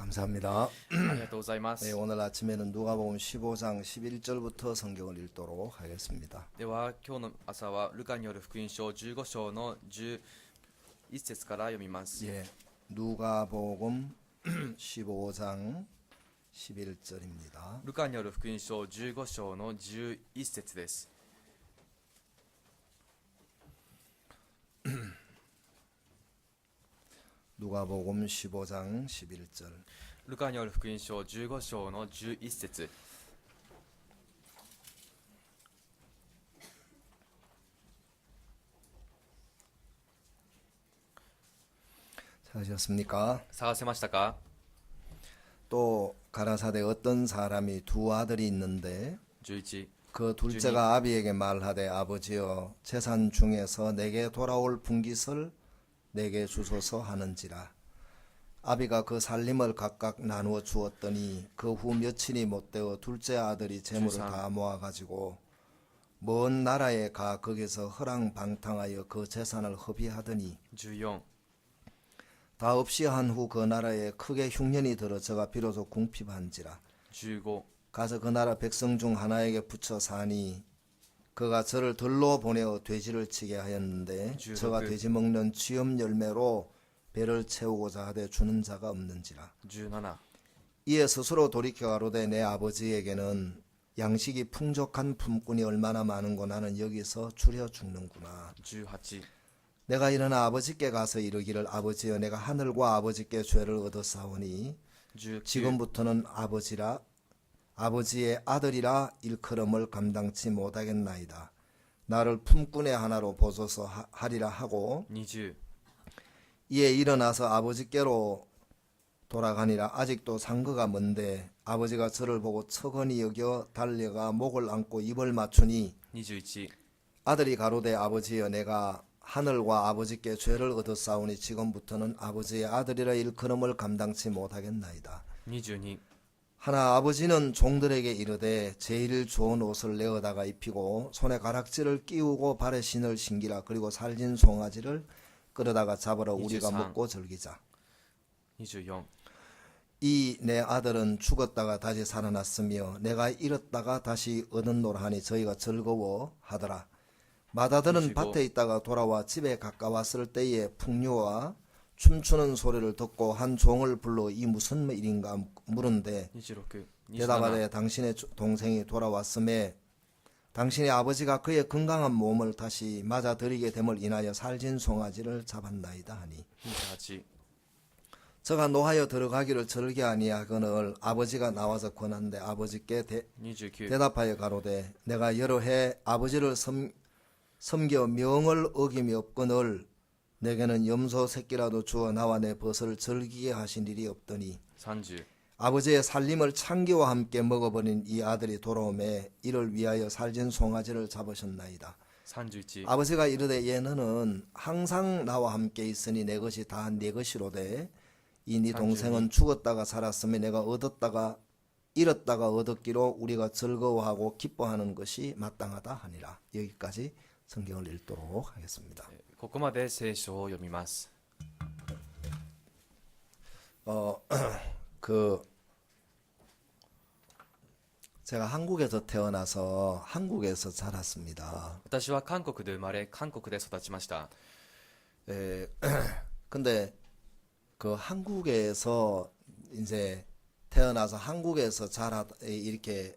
감사합니다. ありがとうございま 네, す。 오늘 아침에는 누가복음 15장 11절부터 성경을 읽도록 하겠습니다. では今日の朝はルカによる福音書15章の11節から読みます。 예, 누가복음 15장 11절입니다. ルカによる福音書15章の11節です。 누가복음 15장 11절. ルカによる福音書15章の11節。 찾으셨습니까? 探せましたか？ 또 가라사대 어떤 사람이 두 아들이 있는데 11。 그 둘째가 아비에게 말하되 아버지여 재산 중에서 내게 돌아올 분깃을 내게 주소서 하는지라. 아비가 그 살림을 각각 나누어 주었더니 그 후 며칠이 못되어 둘째 아들이 재물을 주상. 다 모아가지고 먼 나라에 가 거기서 허랑방탕하여 그 재산을 허비하더니 14。 다 없이 한 후 그 나라에 크게 흉년이 들어 저가 비로소 궁핍한지라. 15。 가서 그 나라 백성 중 하나에게 붙여 사니 그가 저를 들로 보내어 돼지를 치게 하였는데 저가 돼지 먹는 취업 열매로 배를 채우고자 하되 주는 자가 없는지라. 17。 이에 스스로 돌이켜 가로되 내 아버지에게는 양식이 풍족한 품꾼이 얼마나 많은고 나는 여기서 줄여 죽는구나. 18。 내가 일어나 아버지께 가서 이르기를 아버지여 내가 하늘과 아버지께 죄를 얻었사오니 19。 지금부터는 아버지의 아들이라 일컬음을 감당치 못하겠나이다. 나를 품꾼의 하나로 보소서 하리라 하고 20。 이에 일어나서 아버지께로 돌아가니라. 아직도 상거가 먼데 아버지가 저를 보고 척언이 여겨 달려가 목을 안고 입을 맞추니 21。 아들이 가로되 아버지여 내가 하늘과 아버지께 죄를 얻었사오니 지금부터는 아버지의 아들이라 일컬음을 감당치 못하겠나이다. 22。 하나 아버지는 종들에게 이르되 제일 좋은 옷을 내어다가 입히고 손에 가락지를 끼우고 발에 신을 신기라. 그리고 살진 송아지를 끌어다가 잡으러 우리가 23. 먹고 즐기자. 24。 이 내 아들은 죽었다가 다시 살아났으며 내가 잃었다가 다시 얻었노라 하니 저희가 즐거워하더라. 맏아들은 25. 밭에 있다가 돌아와 집에 가까웠을 때에 풍류와 춤추는 소리를 듣고 한 종을 불러 이 무슨 일인가 물은데 26。 27。 대답하되 당신의 동생이 돌아왔음에 당신의 아버지가 그의 건강한 몸을 다시 맞아들이게 됨을 인하여 살진 송아지를 잡았나이다 하니 28。 저가 노하여 들어가기를 저르게 아니하거늘 아버지가 나와서 권한데 아버지께 29。 대답하여 가로되 내가 여러 해 아버지를 섬겨 명을 어김이 없거늘 내게는 염소 새끼라도 주어 나와 내 벗을 즐기게 하신 일이 없더니 30。 아버지의 살림을 창기와 함께 먹어버린 이 아들이 돌아오매 이를 위하여 살진 송아지를 잡으셨나이다. 31。 아버지가 이르되 얘는 항상 나와 함께 있으니 내 것이 다 내 것이로되 이 네 동생은 죽었다가 살았으며 내가 잃었다가 얻었기로 우리가 즐거워하고 기뻐하는 것이 마땅하다 하니라. 여기까지 성경을 읽도록 하겠습니다. ここまで聖書を読みます。 제가 한국에서 태어나서 한국에서 자랐습니다. 私は韓国で生まれ、韓国で育ちました。 근데 그 한국에서 이제 태어나서 한국에서 이렇게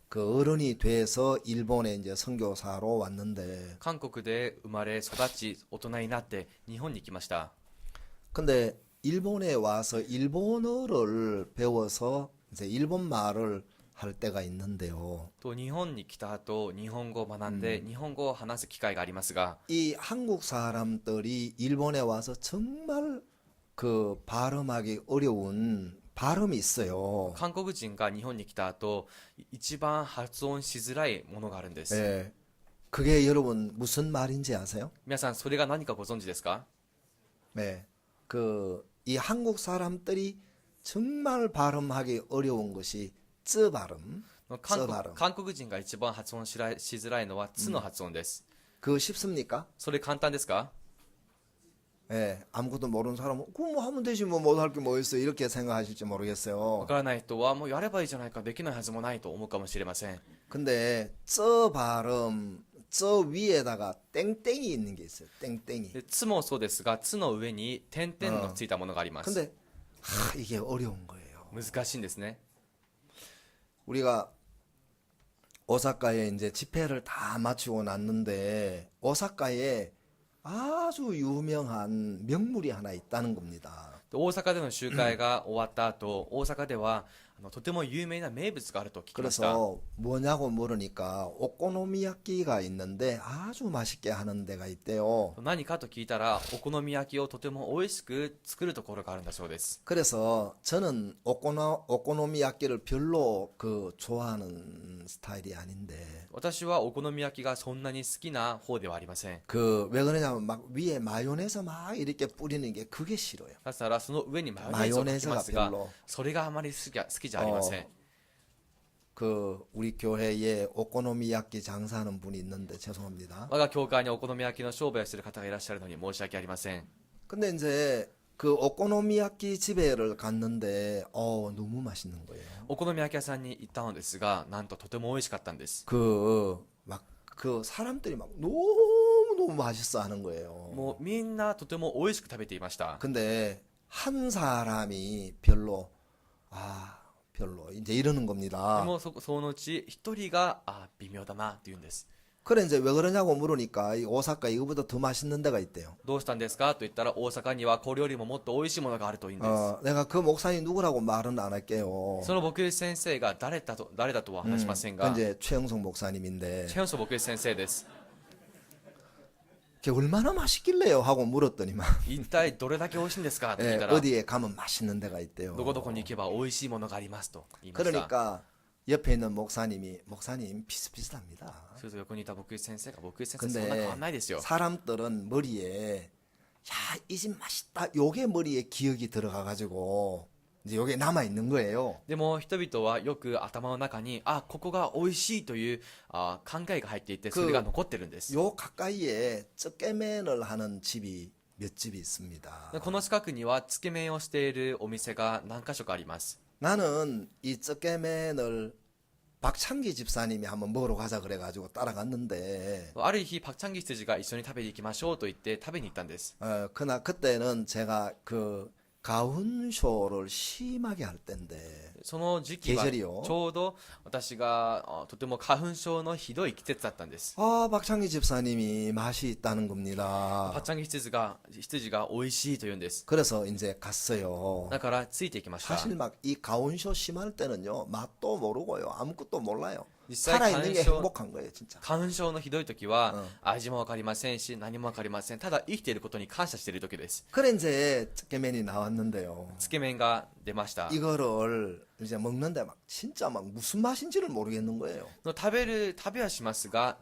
그 어른이 돼서 일본에 이제 선교사로 왔는데 韓国で生まれ、育ち、大人になって日本に来ました。 근데 일본에 와서 일본어를 배워서 이제 일본 말을 할 때가 있는데요. と日本に来た後、日本語を学んで、日本語を話す機会がありますが、 이 한국 사람들이 일본에 와서 정말 그 발음하기 어려운 발음이 있어요. 韓国人が日本に来た後、一番発音しづらいものがあるんです。 예. 그게 여러분 무슨 말인지 아세요? 皆さん、それが何かご存知ですか？ 네. 이 한국 사람들이 정말 발음하기 어려운 것이 쯔 발음. 韓国人が一番発音しづらいのは、つの発音です。 그거 쉽습니까? それ簡単ですか？ 예, 아무것도 모르는 사람은 그거 뭐 하면 되지 뭐 못 할 게 뭐 있어 이렇게 생각하실지 わ 모르겠어요. からない人はもうやればいいじゃないか、できないはずもないと思うかもしれません。 근데 저 발음 저 위에다가 땡땡이 있는 게 있어요. 땡땡이. で、つもそうですが、つの上に点々のついたものがあります。 근데 이게 어려운 거예요. 難しいんですね。 우리가 오사카에 이제 집회를 다 마치고 났는데 오사카에 아주 유명한 명물이 하나 있다는 겁니다. 大阪での集会が終わった後、大阪ではとても有名な名物があると聞きました。 그래서 뭐냐고 물으니까 오코노미야끼가 있는데 아주 맛있게 하는 데가 있대요. 何かと聞いたら、お好み焼きをとても美味しく作るところがあるんだそうです。 그래서 저는 오코노미야끼를 별로 좋아하는 스타일이 아닌데 私はお好み焼きがそんなに好きな方ではありません。 왜 그러냐면 막 위에 마요네즈 막 이렇게 뿌리는 게 그게 싫어요. だからその上にマヨネーズをかけますが、 마요네즈가 별로. それがあまり好きじゃありません。 우리 교회에 오코노미야끼 장사하는 분이 있는데 죄송합니다. 我が教会にお好み焼きの商売をする方がいらっしゃるのに申し訳ありません。 근데 이제 그 오코노미야끼 집에를 갔는데 너무 맛있는 거예요. お好み焼き屋さんに行ったのですが、なんととても美味しかったんです。 사람들이 막 너무 맛있어 하는 거예요. もうみんなとても美味しく食べていました。 근데 한 사람이 별로 이제 이러는 で 겁니다. もそのうち一人が微妙だなって言うんです。 그래 이제 왜 그러냐고 물으니까 이 오사카 이거보다 더 맛있는 데가 있대요. どうしたんですかと言ったら、大阪にはこれよりももっと美味しいものがあるといいんです。 내가 그 목사님 누구라고 말은 안 할게요. その牧師先生が誰だとは話しません 그 が、 이제 최영석 목사님인데 チェンソ牧師先生です。 걔 얼마나 맛있길래요 하고 물었더니만 一体どれだけ美味しいんですかと聞 예, いたら、 어디에 가면 맛있는 데가 있대요. どこどこに行けば美味しいものがありますと言いました。 그러니까 옆에 있는 목사님 비슷비슷합니다. すると横にいた牧師先生が、牧師先生そんな 근데 変わんないですよ。 사람들은 머리에 이 집 맛있다 요게 머리에 기억이 들어가 가지고 이제 요게 남아 있는 거예요. でも人々はよく頭の中に、ここが美味しいという考えが入っていて、それが残ってるんです。 요 가까이에 쩌깨맨을 하는 집이 몇 집이 있습니다. この近くにはつけ麺をしているお店が何か所かあります。 나는 이 쩌깨맨을 박창기 집사님이 한번 먹으러 가자 그래가지고 따라갔는데 ある日、パクチャンギ羊が一緒に食べに行きましょうと言って食べに行ったんです。 그때는 제가 가훈쇼를 심하게 할 때인데 その時期はち계절이요ょうど私がとても花粉症のひどい季節だったんです。 박창기 집사님이 맛이 있다는 겁니다. パクチャンギ羊が美味しいと言うんです。 그래서 이제 갔어요. だからついていきました。 사실 막 이 가훈쇼 심할 때는요 맛도 모르고요 아무것도 몰라요. 実際 살아있는 게 행복한 거예요 진짜. 花粉症のひどい時は、味もわかりませんし何もわかりません。ただ生きていることに感謝している時です。 그래 이제 쩌깨맨이 나왔는데요. つけ麺が出ました。 이거를 이제 먹는데 막 진짜 막 무슨 맛인지를 모르겠는 거예요. 食べはしますが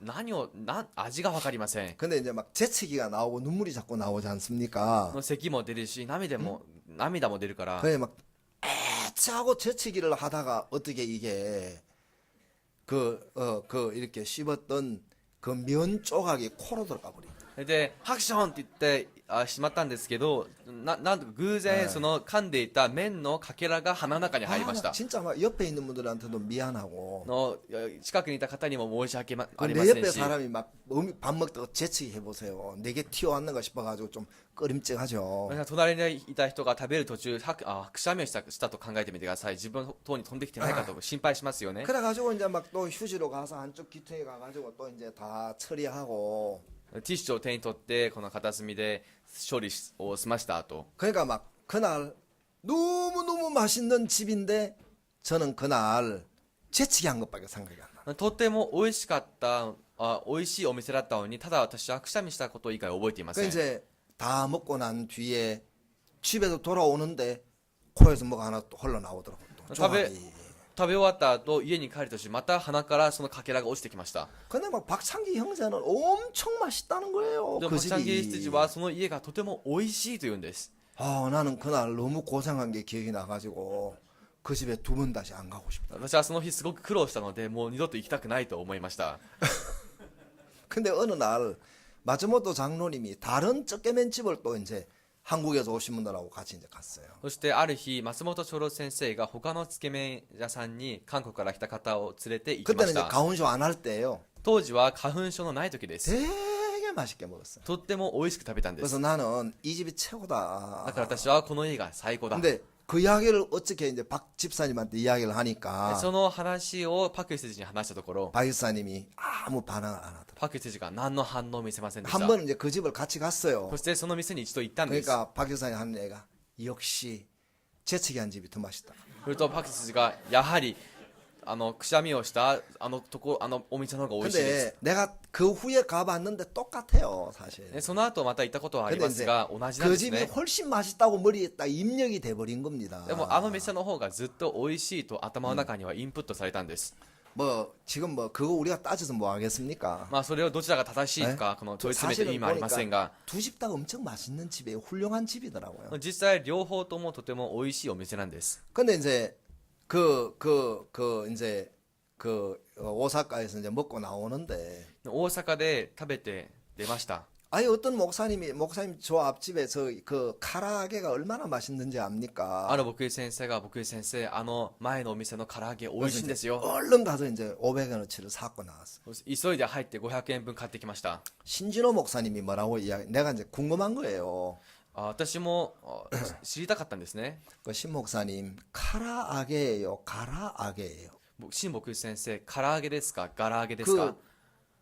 味がわかりません。 근데 이제 막 재채기가 나오고 눈물이 자꾸 나오지 않습니까? 咳も出るし涙も出るから、 그래 막 애차하고 재채기를 하다가 어떻게 이게 이렇게 씹었던 그 면 조각이 코로 들어가 버린. でハクションって言ってしまったんですけど、なんとか偶然その噛んでいた麺のかけらが鼻の中に入りました。 진짜 막 옆에 있는 분들한테도 미안하고 の近くにいた方にも申し訳ありま 내 せん 옆에 し、 사람이 막 밥 먹다가 재채기 해보세요. 내게 튀어왔는가 싶어가지고 좀 꺼림칙하죠. 隣にいた人が食べる途中くしゃみをしたと考えてみてください。自分の方に飛んできてないかと心配しますよね。 그래가지고 이제 막 또 휴지로 가서 한쪽 귀퉁이 가가지고 또 이제 다 처리하고 ティッシュを手に取ってこの片隅で処理を済ました後、 그러니까 막 그날 너무너무 맛있는 집인데 저는 그날 재치기 한 것밖에 생각이 안 나. とても美味しかった美味しいお店だったのに、ただ私はくしゃみしたこと以外覚えていませ 그 ん。 이제 다 먹고 난 뒤에 집에서 돌아오는데 코에서 뭐가 하나 또 흘러나오더라고요. 또 조각이. 食べ終わった後家に帰る途中また鼻からそのかけらが落ちてきました。 근데 막 박창기 형제는 엄청 맛있다는 거예요. でも 그 パクチャンギ 집이. 羊はその家がとても美味しいと言うんです。 나는 그날 너무 고생한 게 기억이 나가지고 그 집에 두 번 다시 안 가고 싶다. 私はその日すごく苦労したので、もう二度と行きたくないと思いました。 근데 어느 날 마츠모토 장로님이 다른 쩌깨맨 집을 또 이제 한국에서 오신 분들하고 같이 이제 갔어요. そしてある日、松本長老先生が他のつけ麺屋さんに韓国から来た方を連れて行きま 그때는 し 이제 た。 가온쇼 안 할 때예요. 当時は花粉症のない時です。 되게 맛있게 먹었어요. とっても美味しく食べたんです 그래서 。 나는 이 집이 최고다. だから私はこの家が最高だ。 근데 그 이야기를 어떻게 이제 박 집사님한테 이야기를 하니까 その話をパク羊に話したところ、 박 집사님이 아무 반응 안 하더라고요. パク羊が何の反応を見せませんでし 한 た。 번은 이제 그 집을 같이 갔어요. そしてその店に一度行ったんです。 그러니까 박 집사님 하는 얘기가 역시 재채기 한 집이 더 맛있다. するとパク羊がやはりくしゃみをしたお店の方が美味しいです。 근데 내가 그 후에 가봤는데 똑같아요, 사실. でその後また行ったことはあり 근데 ます 이제 が同じなん 그 です 집이 ね。 훨씬 맛있다고 머리에 딱 입력이 돼버린 겁니다. でも店の方がずっと美味しいと頭の中にはインプットされたんです。 뭐 지금 뭐 그거 우리가 따져서 뭐 하겠습니까? まあそれをどちらが正しいかこの問い詰めて意味はありませんが、 두 집 다 엄청 맛있는 집이에요. 훌륭한 집이더라고요. 実際両方ともとても美味しいお店なんです。 근데 이제 이제 오사카에서 이제 먹고 나오는데 大阪で食べて出ました。 아니 어떤 목사님 저 앞집에서 그 카라게가 얼마나 맛있는지 압니까? ある牧師先生が牧師先生前のお店の唐揚げ美味しいんですよ。 얼른 가서 이제 500원어치를 사고 나왔어요. 急いで入って500円分買ってきました。 신진호 목사님이 뭐라고 이야기? 내가 이제 궁금한 거예요. 私も知りたかったんですね。 그 신 목사님 카라아게예요, 가라아게예요. 新牧師先生、唐揚げですかガラ揚げですか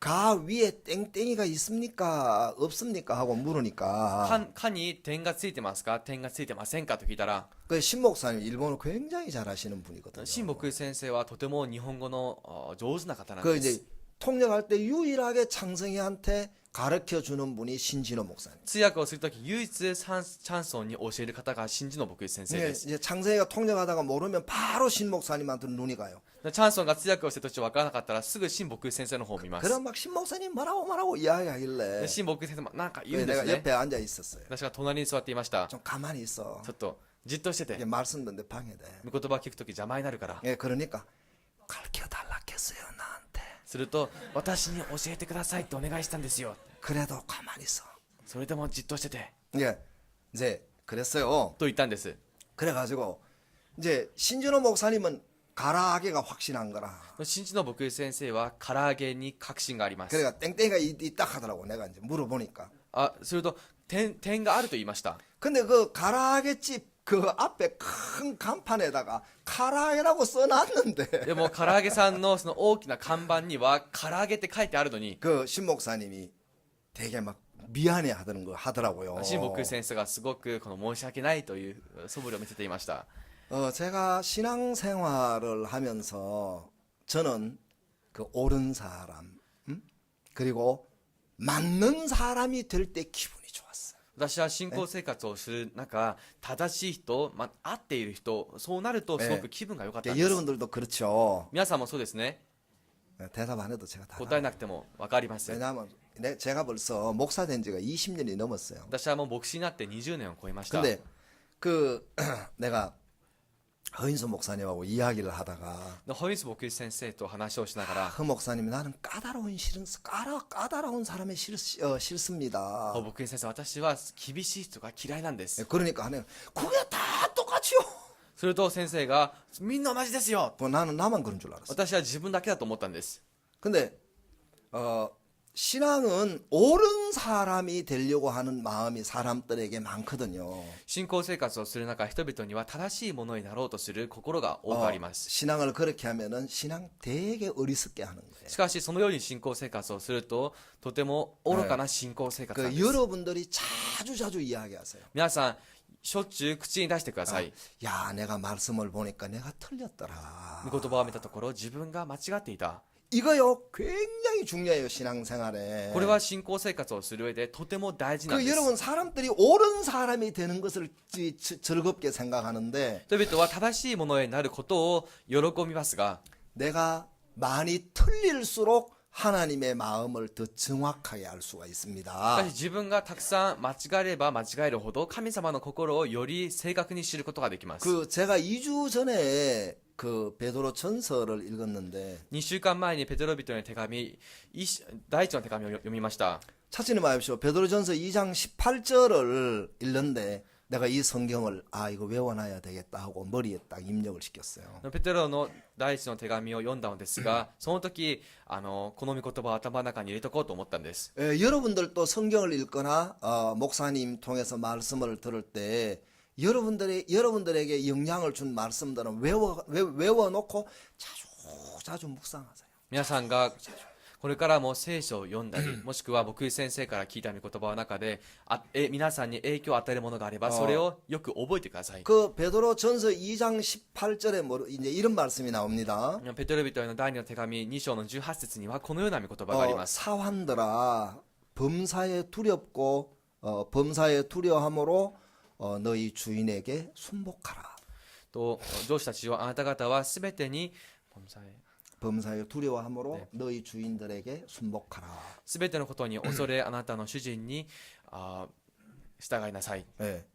가 위에 땡땡이가 있습니까? 없습니까? 하고 물으니까 缶に点がついてますか点がついてませんかと聞いたら、 그 신 목사님 일본어 굉장히 잘하시는 분이거든요. 新牧師先生はとても日本語の上手な方なん 그 です。 이제 통역할 때 유일하게 창성이한테 가르쳐 주는 분이 신진호 목사님. 通訳をするとき唯一チャンソンに教える方が新次の牧師先生 예, です。 이제 창성이가 통역하다가 모르면 바로 신 목사님한테 눈이 가요. チャンソンが通訳をしてる途中分からなかったらすぐ新牧師先生の方を見ます。 그럼 막 신 목사님 뭐라고 이야기하길래 で新牧師先生もなんか言うん 그 です 내가 ね。 옆에 앉아 있었어요. 私が隣に座っていました。 좀 가만히 있어. ちょっとじっとしてて 이게 말씀 듣는데 방해돼. 御言葉を聞くとき邪魔になるから。 예, 그러니까 가르쳐 달라겠어요 나한테. すると私に教えてくださいってお願いしたんですよ。 그래도 가만히 있어. それでもじっとしてて 예, 이제 그랬어요. と言ったんです。 그래가지고 이제 신진호 목사님은 가라하게가 확신한 거라. 新次の牧師先生は唐揚げに確信があります。 그러니까 땡땡이가 있다 하더라고. 내가 이제 물어보니까. すると点があると言いました。 근데 그 가라하게집 그 앞에 큰 간판에다가 가라하게라고 써놨는데 でも唐揚げさんのその大きな看板には唐揚げって書いてあるのに、 그 신목사님이 되게 막 미안해 하던 거 하더라고요. 新牧師先生がすごくこの申し訳ないという素振りを見せていました。 제가 신앙생활을 하면서 저는 그 옳은 사람, 그리고 맞는 사람이 될 때 기분이 좋았어요. 私は信仰生活をする中、正しい人、合っている人、そうなるとすごく気分が良かったんです。 여러분들도 그렇죠. 皆さんもそうですね。 대답 안 해도 제가 다 答えなくても分かります。 왜냐하면 제가 벌써 목사 된 지가 20년이 넘었어요. 私はもう牧師になって20年を超えました。 근데 그 내가 허인수 목사님하고 이야기를 하다가 ホインス牧師先生と話をしながら、 그 목사님이 나는 까다로운 사람이 싫습니다. 牧師先生、私は厳しい人が嫌いなんです。 그러니까 하는 그게 다 똑같이요. すると先生が、みんな同じですよ。 나는 나만 그런 줄 알았어. 私は自分だけだと思ったんです。 근데 신앙은 옳은 사람이 되려고 하는 마음이 사람들에게 많거든요. 信仰生活をする中、人々には正しいものになろうとする心が多くあります。 신앙을 그렇게 하면은 신앙 되게 어리석게 하는 거예요. しかしそのように信仰生活をするととても愚かな信仰生活なん 그 です。 여러분들이 자주 이야기하세요. 皆さんしょっちゅう口に出してください。 야, 내가 말씀을 보니까 내가 틀렸더라. 御言葉を見たところ自分が間違っていた。 이거요 굉장히 중요해요 신앙생활에. これは信仰生活をする上でとても大事なん 그 です。 여러분 사람들이 옳은 사람이 되는 것을 즐겁게 생각하는데 人々は正しいものになることを喜びますが、 내가 많이 틀릴수록 하나님의 마음을 더 정확하게 알 수가 し 있습니다. かし自分がたくさん間違えれば間違えるほど神様の心をより正確に知ることができます。 그 제가 2주 전에 그 베드로 전서를 읽었는데 2週間前にペテロ人への手紙、第一の手紙を読みました。 찾지는 마십시오. 베드로전서 2장 18절을 읽는데 내가 이 성경을 이거 외워놔야 되겠다 하고 머리에 딱 입력을 시켰어요. ペテロの第一の手紙を読んだのですが、その時この御言葉を頭の中に入れとこうと思ったんです。 여러분들도 성경을 읽거나 목사님 통해서 말씀을 들을 때 여러분들에게 영향을 준 말씀들은 외워놓고 자주 묵상하세요. 皆さんがこれからも聖書を読んだり、もしくは僕先生から聞いた御言葉の中で皆さんに影響を与えるものがあれば、それをよく覚えてください。 그 베드로전서 2장 18절에 이제 이런 말씀이 나옵니다. ペテロ人への第二の手紙2章の18節にはこのような御言葉があります。 사환들아 범사에 두렵고 범사에 두려함으로 너희 주인에게 순복하라. と上司たちよ、あなた方はすべてに범사에 두려워함으로 너희 주인들에게 순복하라. すべてのことに恐れあなたの主人に従いなさい。 네.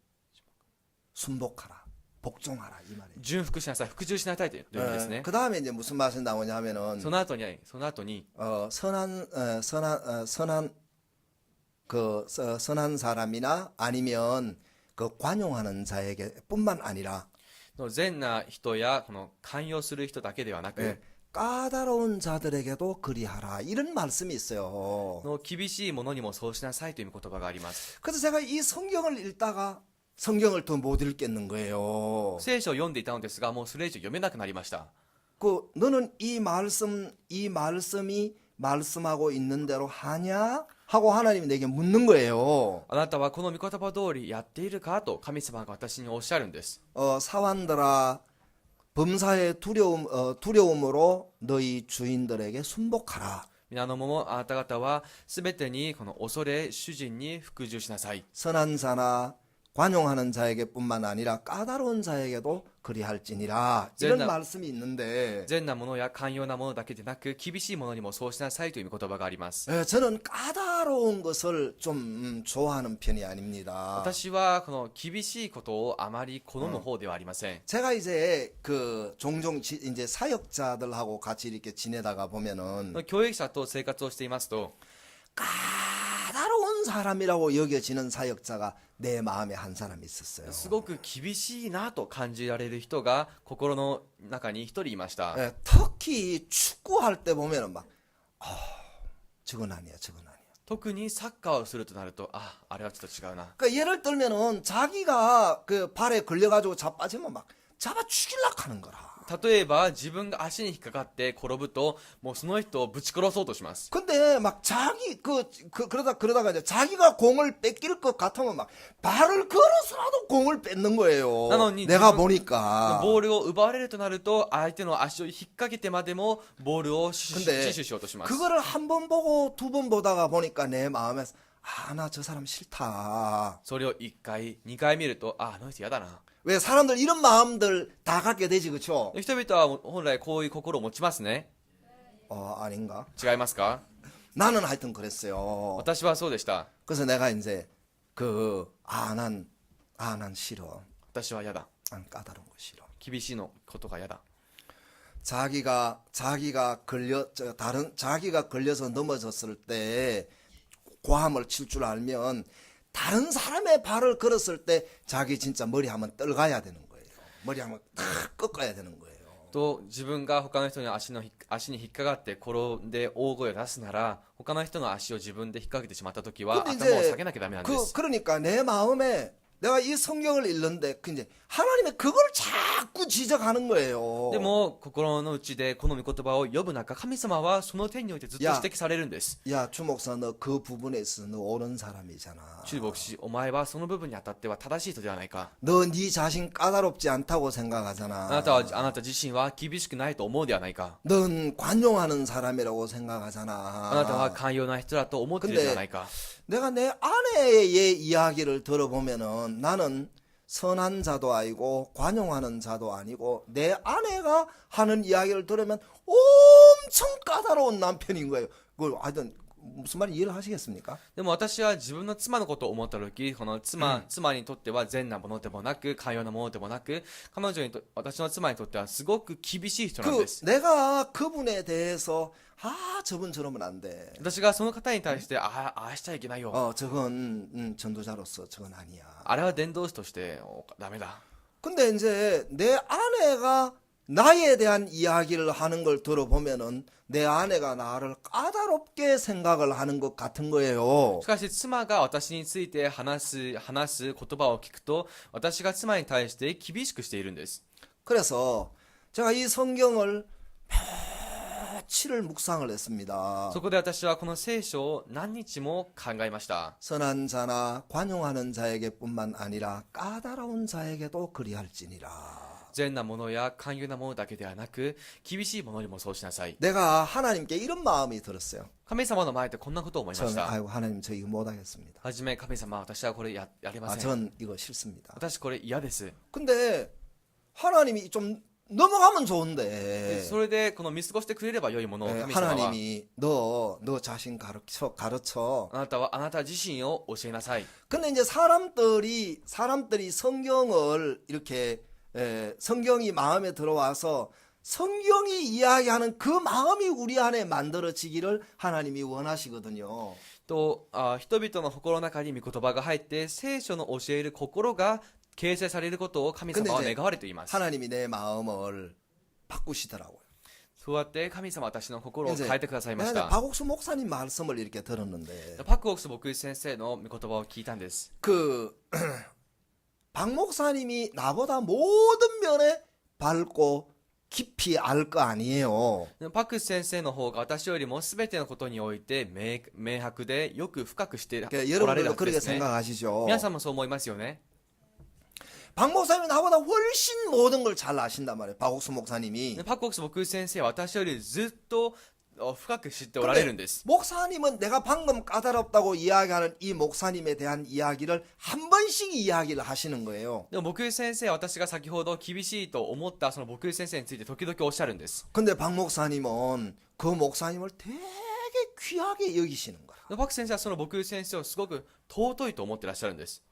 순복하라. 복종하라 이 말이에요. 順服しなさい、服従しなさいという意味ですね。 그 다음에 이제 무슨 말이 나오냐면은 その後に 선한 사람이나 아니면 그 관용하는 자에게뿐만 아니라 善な人やこの寛容する人だけではなく、 예, 까다로운 자들에게도 그리하라 이런 말씀이 있어요. の厳しい者にもそうしなさいという言葉があります。 그래서 제가 이 성경을 읽다가 성경을 더 못 읽겠는 거예요. 聖書を読んでいたのですが、もうそれ以上読めなくなりました。 그 너는 이 말씀이 말씀하고 있는 대로 하냐? 하고 하나님이 내게 묻는 거예요. あなたはこの御言葉通りやっているかと神様が私におっしゃるんです。 사환들아 범사의 두려움으로 너희 주인들에게 순복하라. 皆の者、あなた方はすべてにこの恐れ主人に服従しなさい。 선한 자나 관용하는 자에게뿐만 아니라 까다로운 자에게도 그리할지니라 이런 말씀이 있는데 善な者や寛容な者だけでなく厳しい者にもそうしなさいという言葉があります。 저는 까다로운 것을 좀 좋아하는 편이 아닙니다. 私はこの厳しいことをあまり好む方ではありません。 제가 이제 그 종종 이제 사역자들하고 같이 이렇게 지내다가 보면은 教育者と生活をしていますと、 까다로운 사람이라고 여겨지는 사역자가 내 마음에 한 사람 있었어요. すごく厳しいなと感じられる人が心の中に一人いました。 특히 축구할 때 보면은 막 저건 아니야. 特にサッカーをするとなると、あれはちょっと違うな。 그러니까 예를 들면은 자기가 그 발에 걸려가지고 자빠지면 막 잡아 죽이려고 하는 거라. 例えば自分が足に引っかかって転ぶと、もうその人をぶち殺そうとします。 근데 막 그러다가 이제 자기가 공을 뺏길 것 같으면 막 발을 걸어서라도 공을 뺏는 거예요. 나는 내가 보니까. ボールを奪われるとなると、相手の足を引っ掛けてまでもボールを死守しようとします。 그거를 한 번 보고 두 번 보다가 보니까 내 마음에서 나 저 사람 싫다. それを1回、2回見ると、あの人嫌だな。 왜 사람들 이런 마음들 다 갖게 되지 그쵸? 人々は本来こういう心を持ちますね。 아닌가? 違いますか？ 나는 하여튼 그랬어요. 私はそうでした。 그래서 내가 이제 난 싫어. 私は嫌だ。 난 까다로운 거 싫어. 厳しいのことが嫌だ。 자기가 걸려서 넘어졌을 때 고함을 칠 줄 알면 다른 사람의 발을 걸었을 때 자기 진짜 머리 한번 떨가야 되는 거예요. 머리 한번 탁 꺾어야 되는 거예요. と自分が他の人の足に引っかかって転んで大声を出すなら、他の人の足を自分で引っ掛けてしまった時は 근데 頭を 이제 下げなきゃダメなんです。 그러니까 내 마음에 내가 이 성경을 읽는데 이제 하나님의 그걸 자꾸 지적하는 거예요. でも心の内でこの御言葉を読む中、神様はその点においてずっと指摘されるんです。 야, 주 목사 너 그部分에 있어 너 옳은 사람이잖아. 中牧師、お前はその部分にあたっては正しい人ではないか。 너 네 자신 까다롭지 않다고 생각하잖아. あなた自身は厳しくないと思うではないか。 넌 관용하는 사람이라고 생각하잖아. あなたは寛容な人だと思っているではないか。 내가 내 아내의 이야기를 들어보면은 나는 선한 자도 아니고 관용하는 자도 아니고 내 아내가 하는 이야기를 들으면 엄청 까다로운 남편인 거예요. 그걸 하여튼 무슨 말인지 이해를 하시겠습니까? でも私は自分の妻のことを思った時、この妻にとっては善なものでもなく、寛容なものでもなく、私の妻にとってはすごく厳しい人なんです。 내가 그분에 대해서 저분 저러면 안 돼. 私がその方に対して、ああしちゃいけないよ。 저건 전도자로서 저건 아니야. あれは伝道師としてダメだ。 근데 이제 내 아내가 나에 대한 이야기를 하는 걸 들어보면은 내 아내가 나를 까다롭게 생각을 하는 것 같은 거예요. しかし妻が私について話す言葉を聞くと、私が妻に対して厳しくしているんです。 그래서 제가 이 성경을 며칠을 묵상을 했습니다. そこで私はこの聖書を何日も考えました。 선한 자나 관용하는 자에게뿐만 아니라 까다로운 자에게도 그리할지니라. 善なものや寛容なものだけではなく、厳しいものにもそうしなさい。 내가 하나님께 이런 마음이 들었어요. 神様の前でこんなことを思いまし 처음에 た。 아이고 하나님 저 이거 못하겠습니다. はじめ神様、私はこれやれません。 전 이거 싫습니다. 私これ嫌です。 근데 하나님이 좀 넘어가면 좋은데 それでこの見過ごしてくれれば良いものを神様は、 하나님이 너 자신 가르쳐. あなた自身を教えなさい。 근데 이제 사람들이 성경을 이렇게 성경이 마음에 들어와서 성경이 이야기하는 그 마음이 우리 안에 만들어지기를 하나님이 원하시거든요. と人々の心の中に御言葉が入って聖書の教える心が形成されることを神様は願われています。 하나님이 내 마음을 바꾸시더라고요. そうやって神様は私の心を変えてくださいまし 내가 た。 박옥수 목사님 말씀을 이렇게 들었는데 パクオクス牧師先生の御言葉を聞いたんです。 박 목사님이 나보다 모든 면에 밝고 깊이 알 거 아니에요. パク先生の方が私よりも全てのことにおいて明白でよく深くしておられる 여러분들도 はず 그렇게 ですね。 생각하시죠. 皆さんもそう思いますよね。 박 목사님이 나보다 훨씬 모든 걸 잘 아신단 말이에요. 박옥수 목사님이. パクオクス牧師先生は私よりずっと深く知っておられるんです。 목사님은 내가 방금 까다롭다고 이야기하는 이 목사님에 대한 이야기를 한 번씩 이야기를 하시는 거예요. でも牧師先生は私が先ほど厳しいと思ったその牧師先生について時々おっしゃるんです。 근데 박 목사님은 그 목사님을 되게 귀하게 여기시는 거야. でパク先生はその牧師先生をすごく尊いと思ってらっしゃるんです。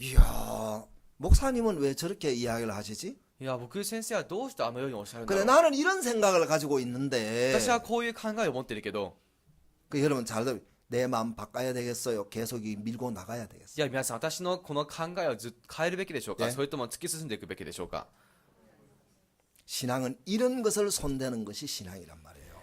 이야, 목사님은 왜 저렇게 이야기를 하시지? いや、牧師先生はどうしてあのようにおっしゃるんだ 그래 ろう。 나는 이런 생각을 가지고 있는데 私はこういう考えを持ってるけど、 여러분 잘 들어 내 마음 바꿔야 되겠어요. 계속 밀고 나가야 되겠어요. いや皆さん、私のこの考えをずっと変えるべきでしょうか、ねそれとも突き進んでいくべきでしょうか。 신앙은 이런 것을 손대는 것이 신앙이란 말이에요.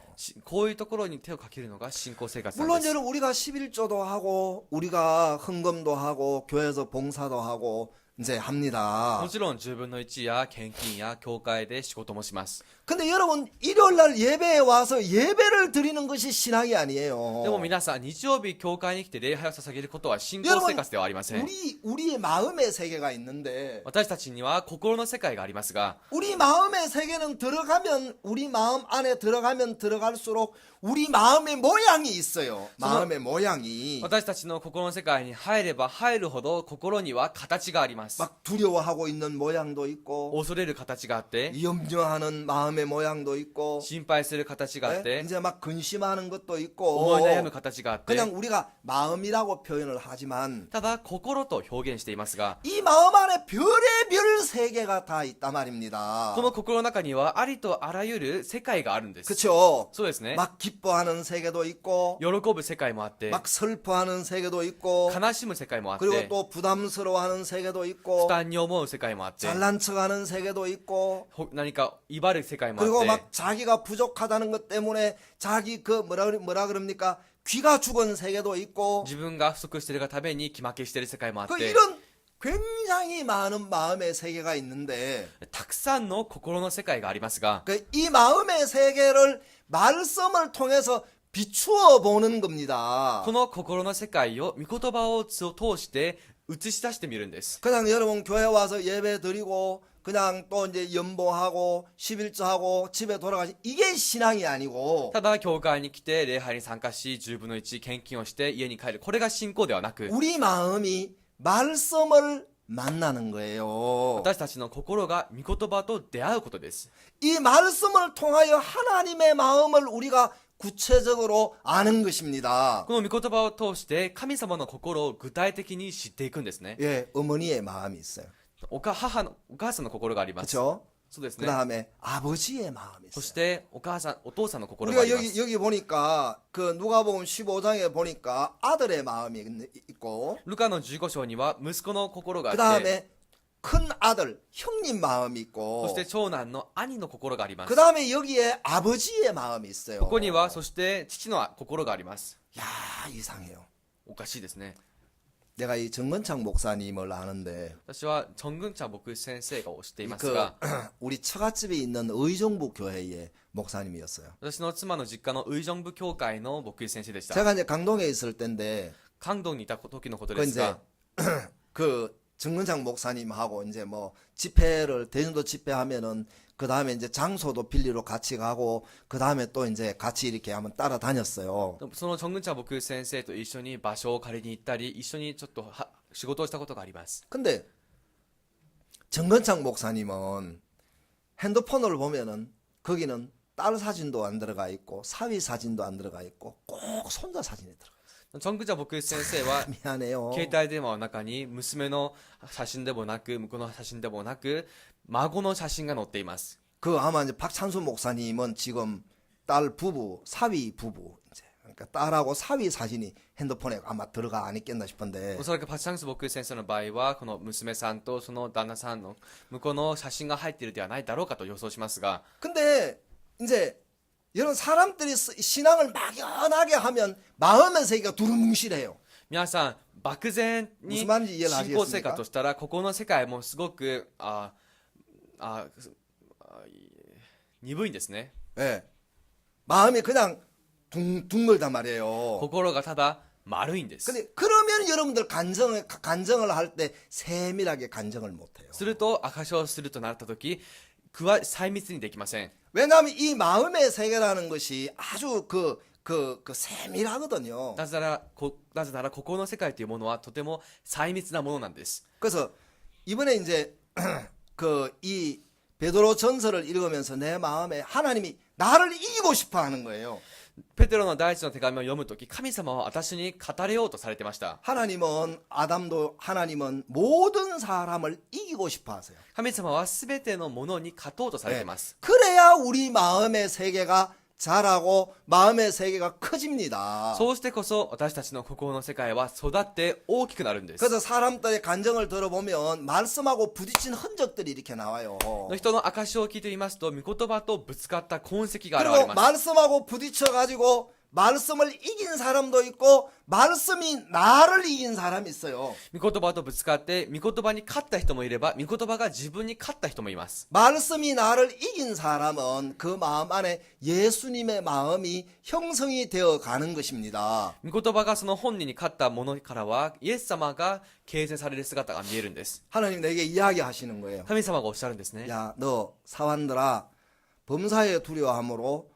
こういうところに手をかけるのが信仰生活なん 물론 です。 여러분 우리가 11조도 하고 우리가 헌금도 하고 교회에서 봉사도 하고 이제 합니다. もちろん10分の1や献金や教会で仕事もします。 근데 여러분 일요일 날 예배에 와서 예배를 드리는 것이 신앙이 でも 아니에요. 皆さん、日曜日教会に来て礼拝を捧げることは信仰生活ではありません。 우리의 마음의 세계가 있는데 私たちには心の世界がありますが、 우리 마음의 세계는 들어가면 우리 마음 안에 들어가면 들어갈수록 우리 마음의 모양이 있어요. 마음의 모양이 私たちの心の世界に入れば入るほど心には形があります。 막 두려워하고 있는 모양도 있고 恐れる形があって、 염려하는 마음의 모양도 있고 心配する形があっ 네? て、 이제 막 근심하는 것도 있고 思い悩む形があって、 그냥 우리가 마음이라고 표현을 하지만 ただ心と表現していますが、 이 마음 안에 별의별 세계가 다 있단 말입니다. この心の中にはありとあらゆる世界があるんです。 그렇죠. そうですね。 막 기뻐하는 세계도 있고 喜ぶ世界もあって、 막 슬퍼하는 세계도 있고 悲しむ世界もあっ 그리고 て、 또 부담스러워하는 세계도 負 있고 担に思う世界もあって、 잘난 척하는 세계도 있고 何か威張る世界もあ 그리고 って、 막 자기가 부족하다는 것 때문에 자기 그 뭐라 그럽니까 귀가 죽은 세계도 있고 自分が不足しているがために気負けしている世界もあっ 그 て、 이런 굉장히 많은 마음의 세계가 있는데 たくさんの心の世界がありますが、 그 이 마음의 세계를 말씀을 통해서 비추어 보는 겁니다. この心の世界を御言葉を通して映し出してみるんです。 그냥 여러분 교회 와서 예배 드리고 그냥 또 이제 연보하고 11조하고 집에 돌아가시 이게 신앙이 아니고 ただ教会に来て礼拝に参加し10分の1献金をして家に帰る、これが信仰ではなく、 우리 마음이 말씀을 만나는 거예요. 私たちの心が御言葉と出会うことです。 이 말씀을 통하여 하나님의 마음을 우리가 구체적으로 아는 것입니다. この御言葉を通して神様の心を具体的に知っていくんですね。 예, 어머니의 마음이 있어요. お母さんの心があります。 그렇죠? そうです 그 ね。 다음에 아버지의 마음이 そ 있어요. してお父さんの心があ 우리가 ります。 여기 보니까 그 누가복음 15장에 보니까 아들의 마음이 있고 ルカの15章には息子の心があ 그 って、 다음에 큰 아들 형님 마음이 そ 있고 して長男の兄の心があります。 그 다음에 여기에 아버지의 마음이 있어요. ここにはそして父の心があります。 야 이상해요. おかしいですね。 내가 이 정건창 목사님을 아는데 私はチョングンチャ牧師先生を知っています 그 が、 우리 처갓집에 있는 의정부 교회의 목사님이었어요. 私の妻の実家のウイジョン部教会の牧師先生でした。 제가 이제 강동에 있을 때인데 関東にいた時のこと 그 です 이제 が、 그 정근창 목사님하고 이제 뭐 집회를 대전도 집회하면은 그 다음에 이제 장소도 빌리러 같이 가고 그 다음에 또 이제 같이 이렇게 한번 따라다녔어요. そのチョングンチャ牧師先生と一緒に場所を借りに行ったり、一緒にちょっと仕事をしたことがあります。 근데 정근창 목사님은 핸드폰을 보면은 거기는 딸 사진도 안 들어가 있고 사위 사진도 안 들어가 있고 꼭 손자 사진이 들어가 チョングンチャ牧師先生は 있어요. 미안해요. 携帯電話の中に娘の写真でもなく、婿の写真でもなく、孫の写真が載っています。 그 아마 이제 박찬수 목사님은 지금 딸 부부 사위 부부 이제 그러니까 딸하고 사위 사진이 핸드폰에 아마 들어가 안 있겠나 싶은데 おそらくパチャンス牧師先生の場合は、この娘さんとその旦那さんの向こうの写真が入っているではないだろうかと予想しますが、 근데 이제 이런 사람들이 신앙을 막연하게 하면 마음의 세계가 두루뭉실해요. 皆さん、漠然に 무슨 말인지 이해를 信仰生活としたら、ここの世界もすごく鈍いんですね。 예. 마음이 그냥 둥글단 말이에요. 心がただ丸いんです。 근데 그러면 여러분들 간정을 할 때 세밀하게 간정을 못 해요. すると、証しをするとなったとき、細密にできません。 왜냐하면 이 마음의 세계라는 것이 아주 세밀하거든요. なぜなら、ここの世界というものはとても細密なものなんです。 그래서 이번에 이제 이 베드로 전서를 읽으면서 내 마음에 하나님이 나를 이기고 싶어 하는 거예요. ペテロの第一の手紙を読むとき、神様は私に語れようとされてました。 하나님은 모든 사람을 이기고 싶어 하세요. 神様はすべてのものに勝とうとされています。 그래야 우리 마음의 세계가 자라고 마음의 세계가 커집니다. そうしてこそ私たちの心の世界は育って大きくなるんです。 그래서 사람들의 간정을 들어보면 말씀하고 부딪힌 흔적들이 이렇게 나와요. 人の証を聞いていますと、御言葉とぶつかった痕跡が現れ 그리고 ます。 말씀하고 부딪혀가지고 말씀을 이긴 사람도 있고 말씀이 나를 이긴 사람이 있어요. 御言葉とぶつかって、御言葉に勝った人もいれば、御言葉が自分に勝った人もいます。 말씀이 나를 이긴 사람은 그 마음 안에 예수님의 마음이 형성이 되어 가는 것입니다. 御言葉がその本人に勝ったものからは、イエス様が形成される姿が見えるんです。 하나님 내게 이야기하시는 거예요. 神様がおっしゃるんですね。 야, 너 사환들아 범사의 두려움으로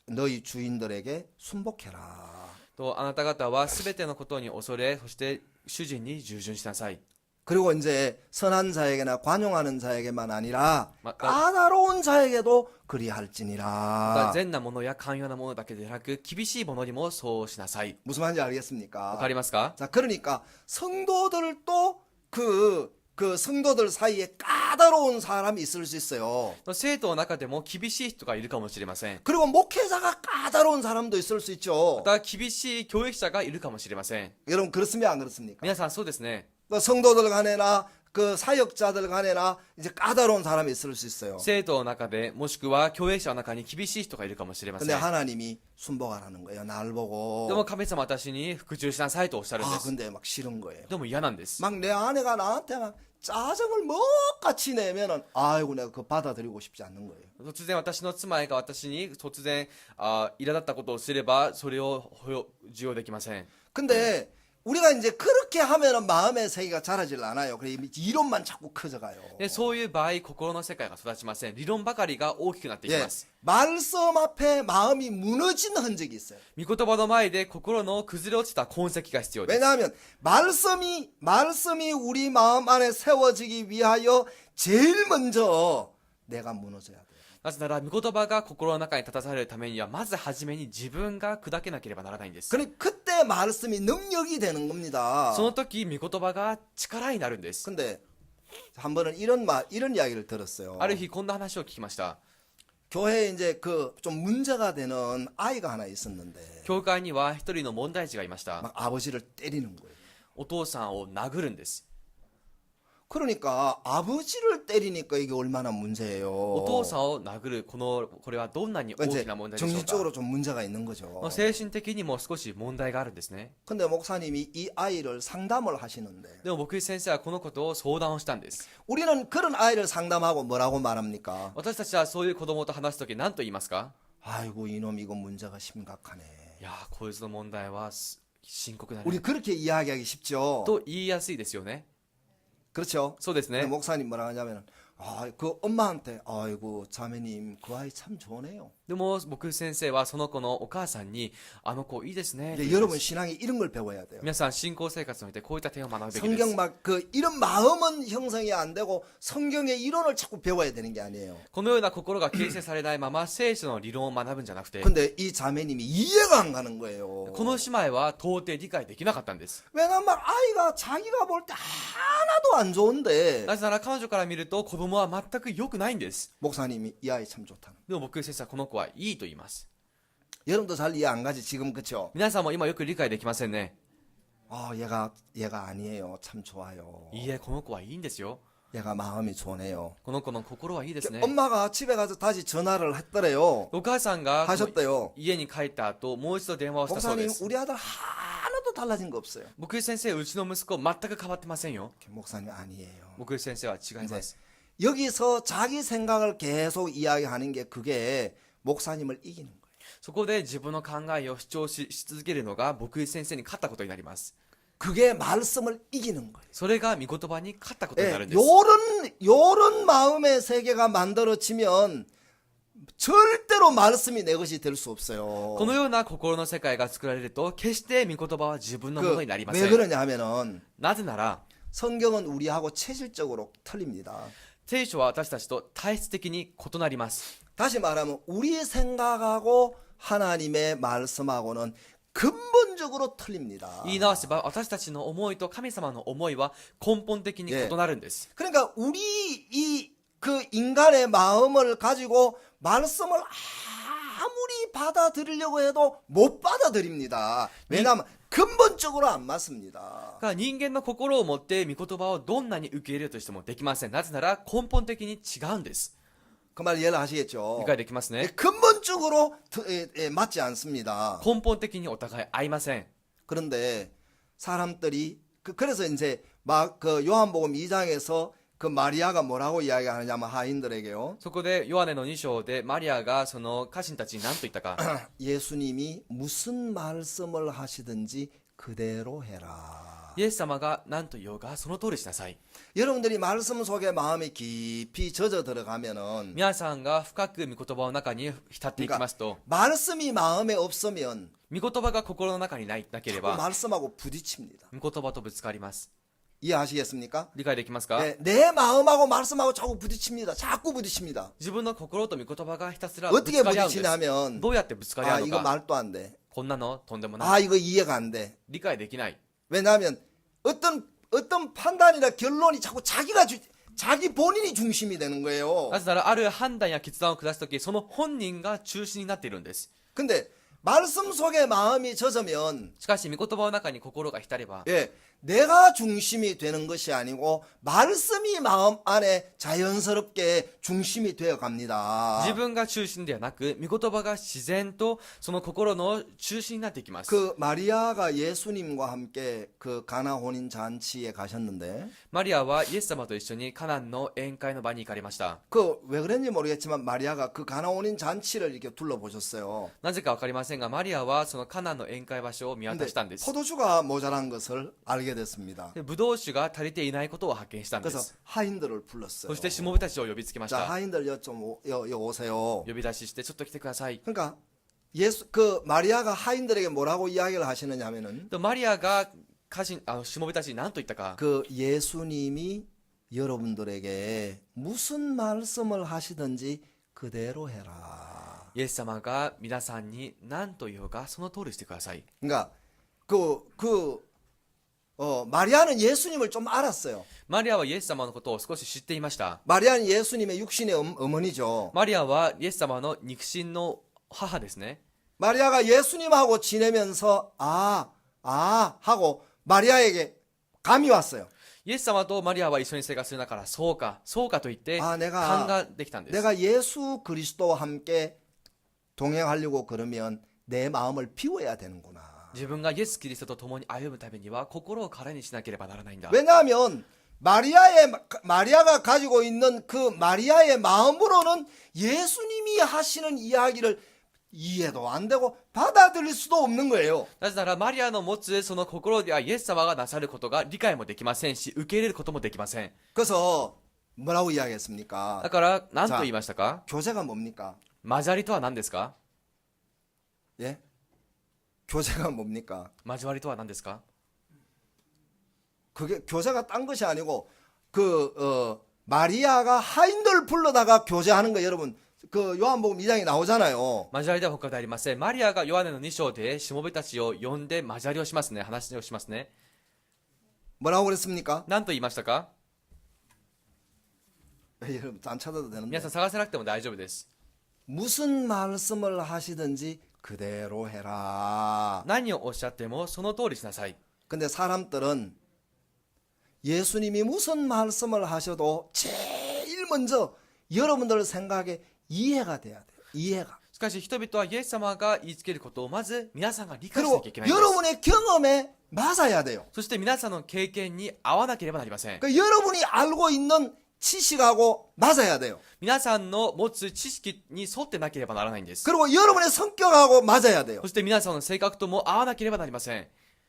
너희 주인들에게 순복해라. とあなた方はすべてのことに恐れ、そして主人に従順しなさい。 그리고 이제 선한 자에게나 관용하는 자에게만 아니라 맞다. 까다로운 자에게도 また 그리할지니라. 善なものや寛容なものだけでなく、厳しいものにもそうしなさい。 무슨 말인지 わ 알겠습니까? かりますか？ 자, 그러니까 성도들도 그 성도들 사이에 까다로운 사람이 있을 수 있어요. 生徒の中でも厳しい人がいるかもしれません。 그리고 목회자가 까다로운 사람도 있을 수 있죠. また厳しい教育者がいるかもしれません。 여러분 그렇습니까? 안 그렇습니까? 皆さんそうですね。 그 성도들 간에나 그 사역자들 간에나 이제 까다로운 사람이 있을 수 있어요. 生徒の中で、もしくは教育者の中に厳しい人がいるかもしれませ 근데 ん。 하나님이 순복하라는 거예요. 날 でも 보고. 神様は私に服従しなさいとおっしゃるんで 아 す。 근데 막 싫은 거예요. でも嫌なんです。 막 내 아내가 나한테 막 짜증을 먹같이 내면은 아이고 내가 그거 받아들이고 싶지 않는 거예요. 突然私の妻が私に突然苛立ったことをすれば、それを受容できません。 근데 우리가 이제 그렇게 하면은 마음의 세계가 자라질 않아요. 그래 이론만 자꾸 커져가요. でそういう場合、心の世界が育ちません。理論ばかりが大きくなっていき 예, ます。 말씀 앞에 마음이 무너진 흔적이 있어요. 御言葉の前で心の崩れ落ちた痕跡が必要です。 왜냐하면 말씀이 우리 마음 안에 세워지기 위하여 제일 먼저 내가 무너져야 돼요. なぜなら、御言葉が心の中に立たされるためには、まずはじめに自分が砕けなければならないんです。 그때 말씀이 능력이 되는 겁니다. その時、御言葉が力になるんです。 근데 한 번은 이런 이야기를 들었어요. ある日、こんな話を聞きました。 교회에 이제 그 좀 문제가 되는 아이가 하나 있었는데 教会には一人の問題児がいました。 막 아버지를 때리는 거예요. お父さんを殴るんです。 그러니까 아버지를 때리니까 이게 얼마나 お 문제예요. 父さんを殴る、これはどんなに大 이제 きな問題でしょうか。 정신적으로 좀 문제가 있는 거죠. 精神的にも少し問題があるんですね。 근데 목사님이 이 아이를 상담을 하시는데 でも牧師先生はこのことを相談をしたんです。 우리는 그런 아이를 상담하고 뭐라고 말합니까? 私たちはそういう子供と話すとき何と言いますか？ 아이고 이놈 이거 문제가 심각하네. いやー、こいつの問題は深刻だね 우리 그렇게 이야기하기 쉽죠. と言いやすいですよね。 그렇죠. そうです 근데 ね。 목사님 뭐라 하냐면 그 엄마한테 아이고 자매님 그 아이 참 좋네요. でも牧師先生はその子のお母さんに、あの子いいですね。 이제 여러분 신앙이 이런 걸 배워야 돼요. 皆さん信仰生活においてこういった点を学ぶべきです。 성경 막 그 이런 마음은 형성이 안 되고 성경의 이론을 자꾸 배워야 되는 게 아니에요. このような心が形成されないまま聖書の理論を学ぶんじゃなくて、 근데 이 자매님이 이해가 안 가는 거예요. この姉妹は到底理解できなかったんです。 왜냐면 막 아이가 자기가 볼 때 하나도 안 좋은데 なぜなら彼女から見ると子供は全く良くないんです。 목사님이 이 아이 참 좋다는. でも牧師先生はこの子はいいと言います。 여러분도 잘 이해 안 가지 지금 그쵸? 皆さんも今よく理解できませんね。 얘가 아니에요. 참 좋아요. いいえ、この子はいいんですよ。 얘가 마음이 좋네요. この子の心はいいですね。 엄마가 집에 가서 다시 전화를 했더래요. お母さんが 하셨대요. 家に帰った後、もう一度電話をしたそうで 목사님 す。 우리 아들 하나도 달라진 거 없어요. 牧師先生、うちの息子全く変わってませんよ。 목사님 아니에요. 牧師先生は違います。 여기서 자기 생각을 계속 이야기하는 게 그게 목사님을 이기는 거예요. そこで自分の考えを主張し続けるのが牧師先生に勝ったことになります。 그게 말씀을 이기는 거예요. それが御言葉に勝ったことになるん 예, です。 요런 마음의 세계가 만들어지면 절대로 말씀이 내 것이 될 수 없어요. このような心の世界が作られると、決して御言葉は自分のものになりませ 왜 ん。 그러냐 하면은 なぜなら、 성경은 우리하고 체질적으로 틀립니다. 聖書は私たちと体質的に異なります。 다시 말하면 우리 생각하고 하나님의 말씀하고는 근본적으로 틀립니다. 言い直せば、私たちの思いと神様の思いは根本的に異なるんです。 그러니까 우리 그 인간의 마음을 가지고 말씀을 아무리 받아들이려고 해도 못 받아들입니다. 왜냐하면 근본적으로 안 맞습니다. だから人間の心を持って御言葉をどんなに受け入れるとしてもできません。なぜなら根本的に違うんです。 그 말 이해하시겠죠? 理解できますね。 근본적으로 맞지 않습니다. 根本的にお互い合いません。 그런데 사람들이 그래서 이제 막 그 요한복음 2장에서 그 마리아가 뭐라고 이야기하느냐면 하인들에게요. そこでヨハネの2章でマリアがその家臣たちに何と言ったか。 예수님이 무슨 말씀을 하시든지 그대로 해라. イエス様が何と言おうがその通りしなさい。 여러분들이 말씀 속에 마음이 깊이 젖어 들어가면은 皆さんが深く御言葉の中に浸っていきますと、 말씀이 마음에 없으면 御言葉が心の中になけれ 자꾸 ば 말씀하고 부딪힙니다. 御言葉とぶつかります。 이해하시겠습니까? 理解できますか？ 내 마음하고 말씀하고 자꾸 부딪힙니다. 자꾸 부딪힙니다. 自分の心と御言葉がひたすらぶ 어떻게 つかり合うんです。 부딪히냐면 どうやってぶつかり合 아 うの 이거 か。 말도 안 돼. こんなのとんでもない 아 。 이거 이해가 안 돼. 理解できない。 왜냐하면 어떤 판단이나 결론이 자꾸 자기 본인이 중심이 되는 거예요. なぜならある判断や決断を下すとき、その本人が中心になっているんです。 근데 말씀 속에 마음이 젖으면 しかし御言葉の中に心が浸れば、 내가 중심이 되는 것이 아니고 말씀이 마음 안에 자연스럽게 중심이 되어 갑니다. 自分が中心ではなく、御言葉が自然とその心の中心になっていきます。 그 마리아가 예수님과 함께 그 가나 혼인 잔치에 가셨는데 マリアはイエス様と一緒にカナンの宴会の場に行かれました。 그 왜 그런지 모르겠지만 마리아가 그 가나 혼인 잔치를 이렇게 둘러보셨어요. なぜかわかりませんが、マリアはそのカナンの宴会場所を見 근데 渡したんです。 포도주가 모자란 것을 알게 됐습니다. でブドウ酒が足りていないことを発見したんで 그래서 す。 하인들을 불렀어요. そしてしもべたちを呼びつけまし 자 た。 하인들 여 오세요. 呼び出しして、ちょっと来てください。 그러니까 그 마리아가 하인들에게 뭐라고 이야기를 하시느냐면은 とマリアがしもべたちに何と言ったか、 그 예수님이 여러분들에게 무슨 말씀을 하시든지 그대로 해라. イエス様が皆さんに何と言おうかその通りしてください。 그러니까 마리아는 예수님을 좀 알았어요. マリアはイエス様のことを少し知っていました。 마리아는 예수님의 육신의 어머니죠. マリアはイエス様の肉親の母ですね。 마리아가 예수님하고 지내면서 하고 마리아에게 감이 왔어요. イエス様とマリアは一緒に生活する中からそうかと言って勘 내가 ができたんです。 내가 예수 그리스도와 함께 동행하려고 그러면 내 마음을 비워야 되는구나. 自分がイエス・キリストと共に歩むためには心を空にしなければならないんだ。 왜냐하면 마리아가 가지고 있는 그 마리아의 마음으로는 예수님이 하시는 이야기를 이해도 안 되고 받아들일 수도 없는 거예요. なぜならマリアの持つその心ではイエス様がなさることが理解もできませんし受け入れることもできません。 그래서 뭐라고 이야기했습니까? だから何と言いましたか？ 교제가 뭡니까? 交わりとは何ですか？ 예? 교제가 뭡니까? 交わりとは何ですか？ 그게 교제가 딴 것이 아니고 마리아가 하인들 불러다가 교제하는 거 여러분 그 요한복음 2장에 나오잖아요. 交わりでは他ではありません。マリアがヨハネの2章でしもべたちを呼んで交わりをしますね。話をしますね。 뭐라고 그랬습니까? 何と言いましたか？ 여러분 안 찾아도 皆 되는데 さん探さなくても大丈夫です。 무슨 말씀을 하시든지 그대로 해라. 何をおっしゃってもその通りしなさい。 근데 사람들은 예수님이 무슨 말씀을 하셔도 제일 먼저 여러분들 생각에 이해가 돼야 돼요. 이해가. しかし人々はイエス様が言いつけることをまず皆さんが理解しな 그리고 きゃいけないんです。 여러분의 경험에 맞아야 돼요. そして皆さんの経験に合わなければなりません。 그 여러분이 알고 있는 지식하고 맞아야 돼요. 皆さんの持つ知識に沿ってなければならないんです。 그리고 여러분의 성격하고 맞아야 돼요. そして皆さんの性格とも合わなければなりません。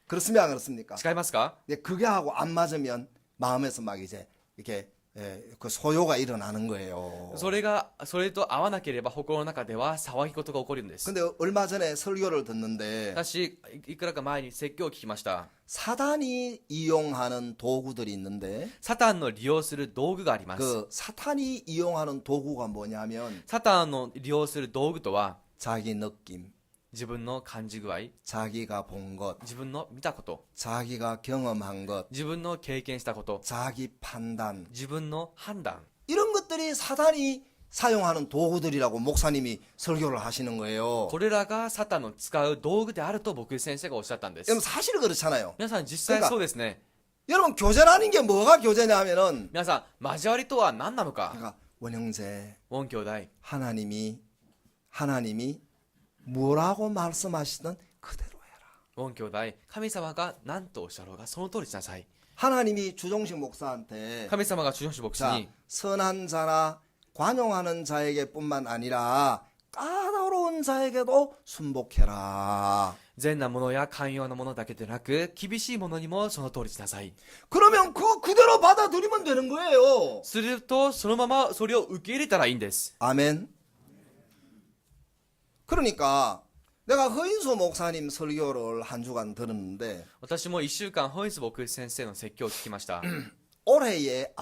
그렇습니까? 안 그렇습니까? 違いますか？ 근데 그게 하고 안 맞으면 마음에서 막 이제 이렇게 그 소요가 일어나는 거예요. それと合わなければ心の中では騒ぎ事が起こるんです。 근데 얼마 전에 설교를 듣는데 私いくらか前に説教を聞きました。 사단이 이용하는 도구들이 있는데 サタンの利用する道具があります。 그 사탄이 이용하는 도구가 뭐냐면 サタンの利用する道具とは 자기 느낌, 自分の感じ具合、 자기가 본 것, 自分の見たこと、 자기가 경험한 것, 自分の経験したこと、 자기 판단 自分の判断、 이런 것들이 사단이 사용하는 도구들이라고 목사님이 설교를 하시는 거예요. これらがサタンの使う道具であると僕先生がおっしゃったんです。 여러분 사실 그렇잖아요. 皆さん実際そうですね。 여러분 교제라는 게 뭐가 교제냐 하면은 皆さん交わりとは何なのか。 그러니까 원형제 ウォン兄弟、 하나님이 뭐라고 말씀하시든 그대로 해라. ウォン兄弟、神様が何とおっしゃろうがその通りしなさい。 하나님이 주종식 목사한테 神様が主牧師牧師 자, に 선한 자나 관용하는 자에게뿐만 아니라 까다로운 자에게도 순복해라. 善なものや寛容なものだけでなく厳しいものにもその通りしなさい。 그러면 그대로 받아들이면 되는 거예요. するとそのままそれを受け入れたらいいんです。 아멘. 그러니까 내가 허인수 목사님 설교를 한 주간 들었는데 私も1週間ホイス牧師先生の説教を聞きました。 올해에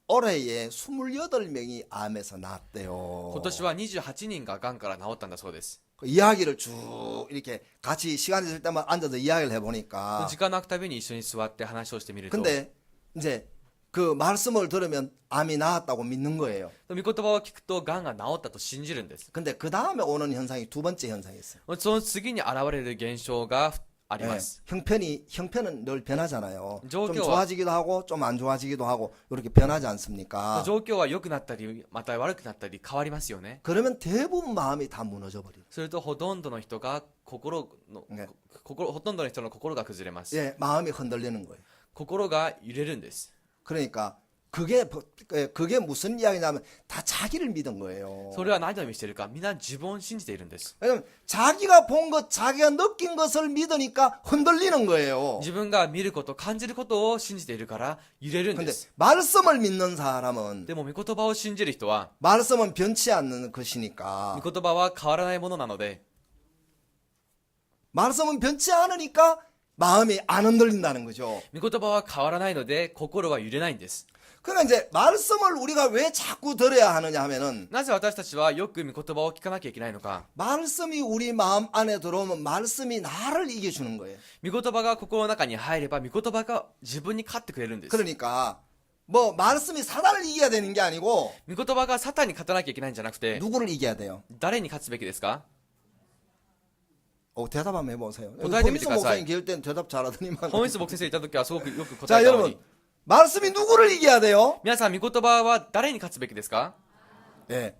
28명이 암에서 낫대요. 今年は28人ががんから治ったんだそうです。 그 이야기를 쭉 이렇게 같이 시간 있을 때만 앉아서 이야기를 해보니까 時間の空くたびに一緒に座って話をしてみると、 근데 이제 그 말씀을 들으면 암이 나았다고 믿는 거예요. 御言葉を聞くとがんが治ったと信じるんです。 근데 그 다음에 오는 현상이 두 번째 현상이 있어요. その次に現れる現象がありま 예, す。 형편은 늘 변하잖아요. 좀状況は- 좋아지기도 하고 좀 안 좋아지기도 하고 이렇게 변하지 않습니까? 状況は良くなったりまた悪くなったり変わりますよね。 그러면 대부분 마음이 다 무너져 버려요. するとほとんどの人がほとんどの人の心が崩れます。 예, 마음이 흔들리는 거예요. 心が揺れるんです。 그러니까 그게 무슨 이야기냐면 다 자기를 믿은 거예요. それは何を意味しているか、皆自分を信じているんです。 왜냐면 자기가 본 것, 자기가 느낀 것을 믿으니까 흔들리는 거예요. 自分が見ること、感じることを信じているから揺れるんで 근데 す。 말씀을 믿는 사람은 でも御言葉を信じる人は、 말씀은 변치 않는 것이니까 御言葉は変わらないものなので、 말씀은 변치 않으니까 마음이 안 흔들린다는 거죠. 御言葉は変わらないので心は揺れないんです。 그러니까 이제 말씀을 우리가 왜 자꾸 들어야 하느냐 하면은 なぜ私たちはよく御言葉を聞かなきゃいけないのか。 말씀이 우리 마음 안에 들어오면 말씀이 나를 이겨주는 거예요. 御言葉が心の中に入れば、御言葉が自分に勝ってくれるんです。 그러니까 뭐 말씀이 사단을 이겨야 되는 게 아니고 御言葉がサタンに勝たなきゃいけないんじゃなくて、 누구를 이겨야 돼요? 誰に勝つべきですか？ 대답 한번 해보세요.答えてみて 호미스 ください。 목사님 계실 때는 대답 잘하더니만. 本日牧先生いた時はすごくよく答 자 えたのに。 여러분 말씀이 누구를 이겨야 돼요? 皆さん、御言葉は誰に勝つべきですか？ 네,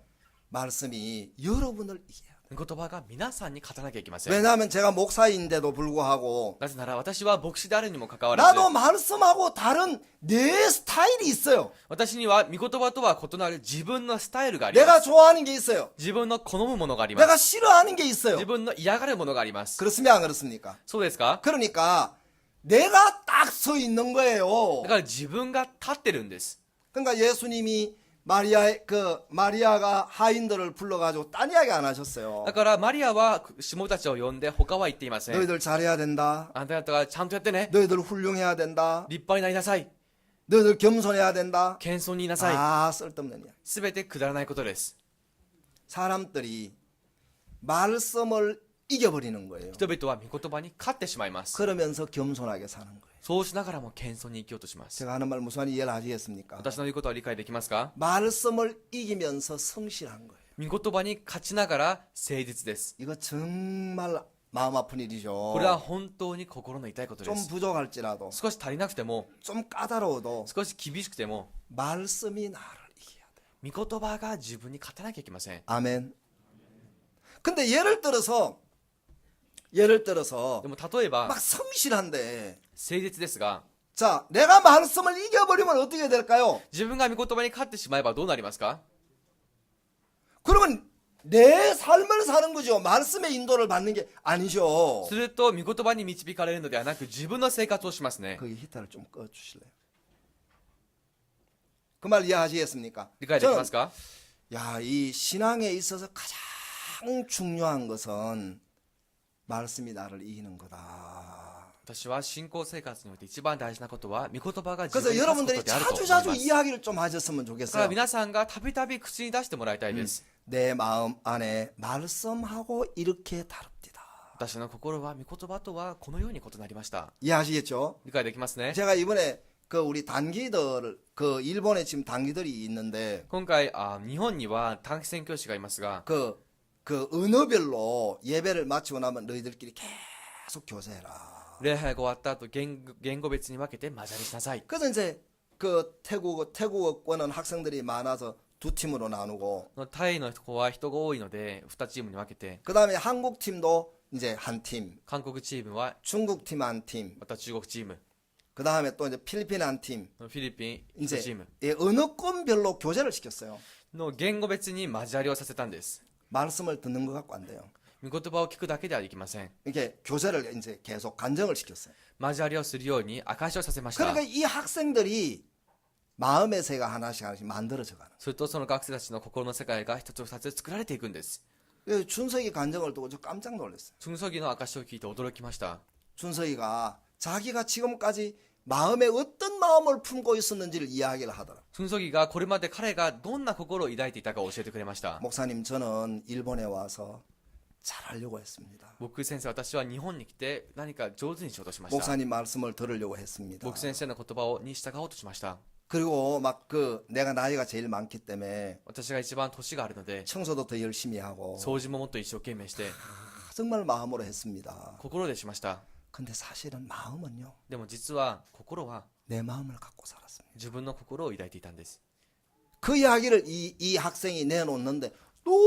말씀이 여러분을 이겨야 돼요. 御言葉が皆さんに勝たなきゃいけません。 왜냐하면 제가 목사인데도 불구하고 なぜなら私は牧師であるにもかかわらず、 나도 말씀하고 다른 내 스타일이 있어요. 私には御言葉とは異なる自分のスタイルがありま 내가 す。 좋아하는 게 있어요. 自分の好むものがありま 내가 す。 싫어하는 게 있어요. 自分の嫌がるものがあります。 그렇습니까? 안 그렇습니까? そうですか？ 그러니까 내가 딱 서 있는 거예요. だから自分が立ってるんです。 그러니까 예수님이 마리아가 하인들을 불러가지고 딴 이야기 안 하셨어요. だからマリアは下たちを呼んで他は言っていません。 너희들 잘해야 된다. あなた方がちゃんとやってね。 너희들 훌륭해야 된다. 立派になりなさい。 너희들 겸손해야 된다. 謙遜にいなさい。 다 쓸데없는 이야기. すべてくだらないことです。 사람들이 말씀을 이겨버리는 거예요. 人々は御言葉に勝ってしまいます。 그러면서 겸손하게 사는 거예요. そうしながらも謙遜に生きようとします。 제가 하는 말 무슨 말인지 이해를 하시겠습니까? 私の言うことは理解できますか？ 말씀을 이기면서 성실한 거예요. 御言葉に勝ちながら誠実です。 이거 정말 마음 아픈 일이죠. これは本当に心の痛いことで 좀 す。 부족할지라도 少し足りなくても、 좀 까다로워도 少し厳しくても、 말씀이 나를 이겨야 돼요. 御言葉が自分に勝たなきゃいけません。 아멘. 근데 예를 들어서 でも例えば、 막 성실한데 誠実ですが、 자 내가 말씀을 이겨버리면 어떻게 될까요? 自分が御言葉に勝ってしまえばどうなりますか？ 그러면 내 삶을 사는 거죠. 말씀의 인도를 받는 게 아니죠. すると、御言葉に導かれるのではなく、自分の生活をしますね。 거기 히터를 좀 꺼주실래요? 그 말 이해하시겠습니까? 理解できますか？ 이 신앙에 있어서 가장 중요한 것은 말씀이 나를 이기는 거다. 私は信仰生活において一番大事なことは、御言葉が自分 그래서 に勝つこと 여러분들이 であると思います。 자주자주 이야기를 좀 하셨으면 だから 좋겠어요. 皆さんがたびたび口に出してもらいたいです。 내 마음 안에 말씀하고 이렇게 다릅니다. 私の心は御言葉とはこのように異なりました。 이해하시겠죠? 理解できますね。 제가 이번에 우리 단기들 일본에 지금 단기들이 있는데 今回日本には短期宣教師がいますが、 언어별로 예배를 마치고 나면 너희들끼리 계속 교제해라. 礼拝が終わった後言語別に分けて交わりしなさい。 그래서 이제 태국어권은 학생들이 많아서 두 팀으로 나누고 タイの子は人が多いので2チームに分けて、 그다음에 한국 팀도 이제 한 팀, 韓国チームは 중국 팀 한 팀, また中国チーム、 그다음에 또 이제 필리핀 한 팀. フィリピン1 이제 チーム 언어권별로 교제를 시켰어요. の言語別に交わりをさせたんです。 말씀을 듣는 것 갖고 안 돼요. 御言葉を聞くだけではいけません。 이렇게 교제를 이제 계속 간증을 시켰어요. 交わりをするように証しをさせました。 그러니까 이 학생들이 마음의 새가 하나씩 만들어져 가는. するとその学生たちの心の世界が一つ二つ作られていくんです。 준석이 간증을 듣고 저 깜짝 놀랐어요. チュンソギの証しを聞いて驚きました。 준석이가 자기가 지금까지 마음에 어떤 마음을 품고 있었는지를 이야기를 하더라. チュンソギがこれまで彼がどんな心を抱いていたかを教えてくれました。 목사님 저는 일본에 와서 잘하려고 했습니다. 僕先生、私は日本に来て何か上手にしようとしました。 목사님 말씀을 들으려고 했습니다. 僕先生の言葉に従おうとしました。 그리고 막 내가 나이가 제일 많기 때문에 私が一番年があるので、 청소도 더 열심히 하고 掃除ももっと一生懸命して、 정말 마음으로 했습니다. 心でしました。 근데 사실은 마음은요. でも実は心は 내 마음을 갖고 살았습니다. 自分の心を抱いていたんです。 그 이야기를 이 학생이 내놓는데 너무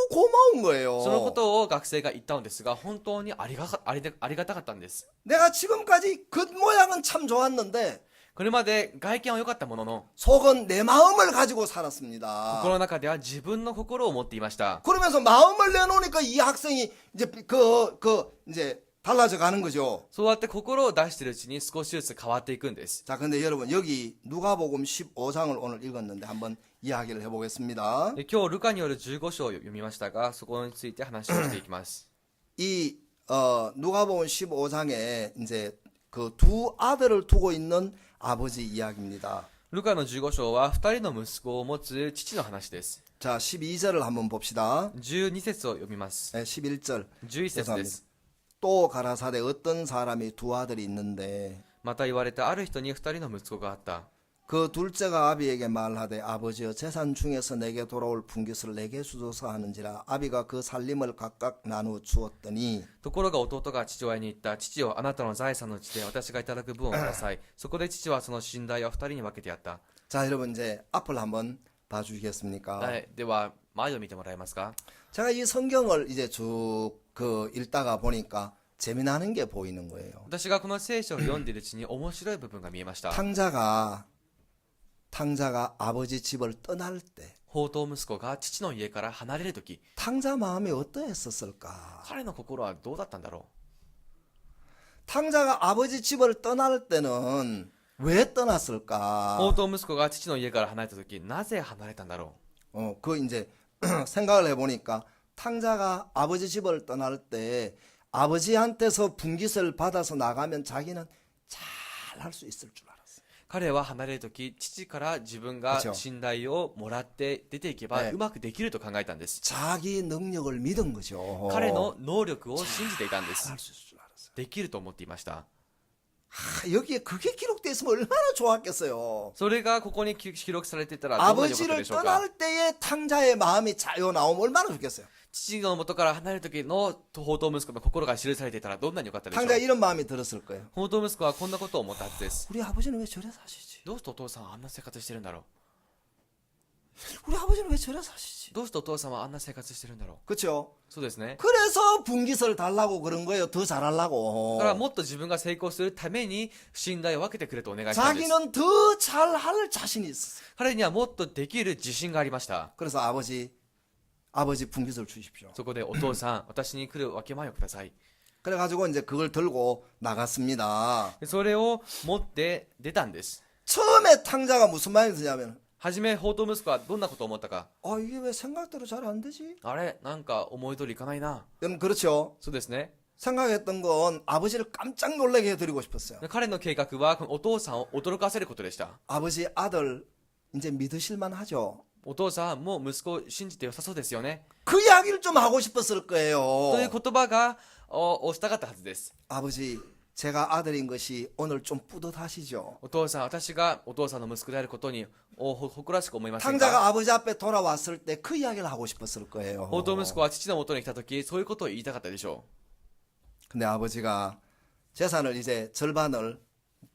고마운 そのこ 거예요. とを学生が言ったのですが、本当にありがたかったんです。 내가 지금까지 겉모양은 참 좋았는데 これまで外見は良かったものの、 속은 내 마음을 가지고 살았습니다. 心の中では自分の心を持っていました。 그러면서 마음을 내놓으니까 이 학생이 이제 이제 달라져 가는 거죠. そうやって心を出しているうちに少しずつ変わっていくんです。 자, 근데 여러분 여기 누가복음 15장을 오늘 읽었는데 한번 이야기를 해보겠습니다. で今日ルカによる15章を読みましたが、そこについて話をしていきます。 이 누가복음 15장에 이제 그 두 아들을 두고 있는 아버지 이야기입니다. ルカの15章は2人の息子を持つ父の話です。 자, 12절을 한번 봅시다. 12節を読みます。 11절. 11節です。 또 가라사대 어떤 사람이 두 아들이 있는데 また言われたある人に2人の息子があった。 그 둘째가 아비에게 말하되 아버지여 재산 중에서 내게 돌아올 분깃을 내게 주소서 하는지라 아비가 그 살림을 각각 나누어 주었더니 ところが弟が父親に言った。父よ、あなたの財産のうちで私がいただく分をください。そこで父はその寝台を2人に分けてやった。 자, 여러분 이제 앞을 한번 봐주시겠습니까? はい、では前を見てもらえますか。 제가 이 성경을 이제 쭉 읽다가 보니까 재미나는 게 보이는 거예요. 私がこの聖書を読んでいるうちに面白い部分が見えました。 탕자가 아버지 집을 떠날 때 放蕩息子が父の家から離れるとき、 탕자 마음이 어떠했었을까? 彼の心はどうだったんだろ 탕자가 아버지 집을 떠날 때는 왜 떠났을까? う。放蕩息子が父の家から離れたとき、なぜ離れたんだろ 그 이제 생각을 해보니까 탕자가 아버지 집을 떠날 때 아버지한테서 분깃을 받아서 나가면 자기는 잘 할 수 있을 줄 알았어요. う。彼は離れるとき、父から自分が寝台をもらって出ていけばうまくできると考えたんです。 자기 능력을 믿은 거죠. 彼の能力を信じていたんです。 할 수 있을 줄 알았어요. できると思っていました。 여기에 그게 기록되어 있으면 얼마나 좋았겠어요. それがここに記録されていたらどんなに良かったで 아버지를 しょうか。 떠날 때의 탕자의 마음이 자유 나오면 얼마나 좋겠어요. 父の元から離れる時の放蕩息子の心が記されていたらどんなに良かったでしょう。 탕자 이런 마음이 들었을 거예요. 放蕩息子はこんなことを思ったはずです。 우리 아버지는 왜 저래 사시지? どうしてお父さんはあんな生活してるんだろう。 우리 아버지는 왜 저래 사시지? どうしてお父さんはあんな生活してるんだろう。 그렇죠? そうですね。 그래서 분깃을 달라고 그런 거예요. 더 잘하려고. だからもっと自分が成功するために信頼を分けてくれとお願いしたんです。 자기는 더 잘할 자신이 있어. 彼にはもっとできる自信がありました。 그래서 아버지 분깃을 주십시오. そこでお父さん、私に来る分け前をください。 그래가지고 이제 그걸 들고 나갔습니다. それを持って出たんです。 처음에 탕자가 무슨 마음이 드냐면 はじめ放蕩息子はどんなことを思ったか。 이게 왜 생각대로 잘 안 되지? あれ、なんか思い通りいかないな。 그렇죠. そうですね。 생각했던 건 아버지를 깜짝 놀라게 해드리고 싶었어요. 彼の計画はこのお父さんを驚かせることでした。 아버지 아들 이제 믿으실만 하죠. お父さんもう息子を信じて良さそうですよね。 그 이야기를 좀 하고 싶었을 という 거예요. 言葉がをしたかったはずです。 아버지 제가 아들인 것이 오늘 좀 뿌듯하시죠. お父さん、私がお父さんの息子であることに誇らしく思いませんか。 탕자가 아버지 앞에 돌아왔을 때 그 이야기를 하고 싶었을 거예요. 放蕩息子は父の元に来た時、そういうことを言いたかったでしょ 근데 아버지가 재산을 이제 절반을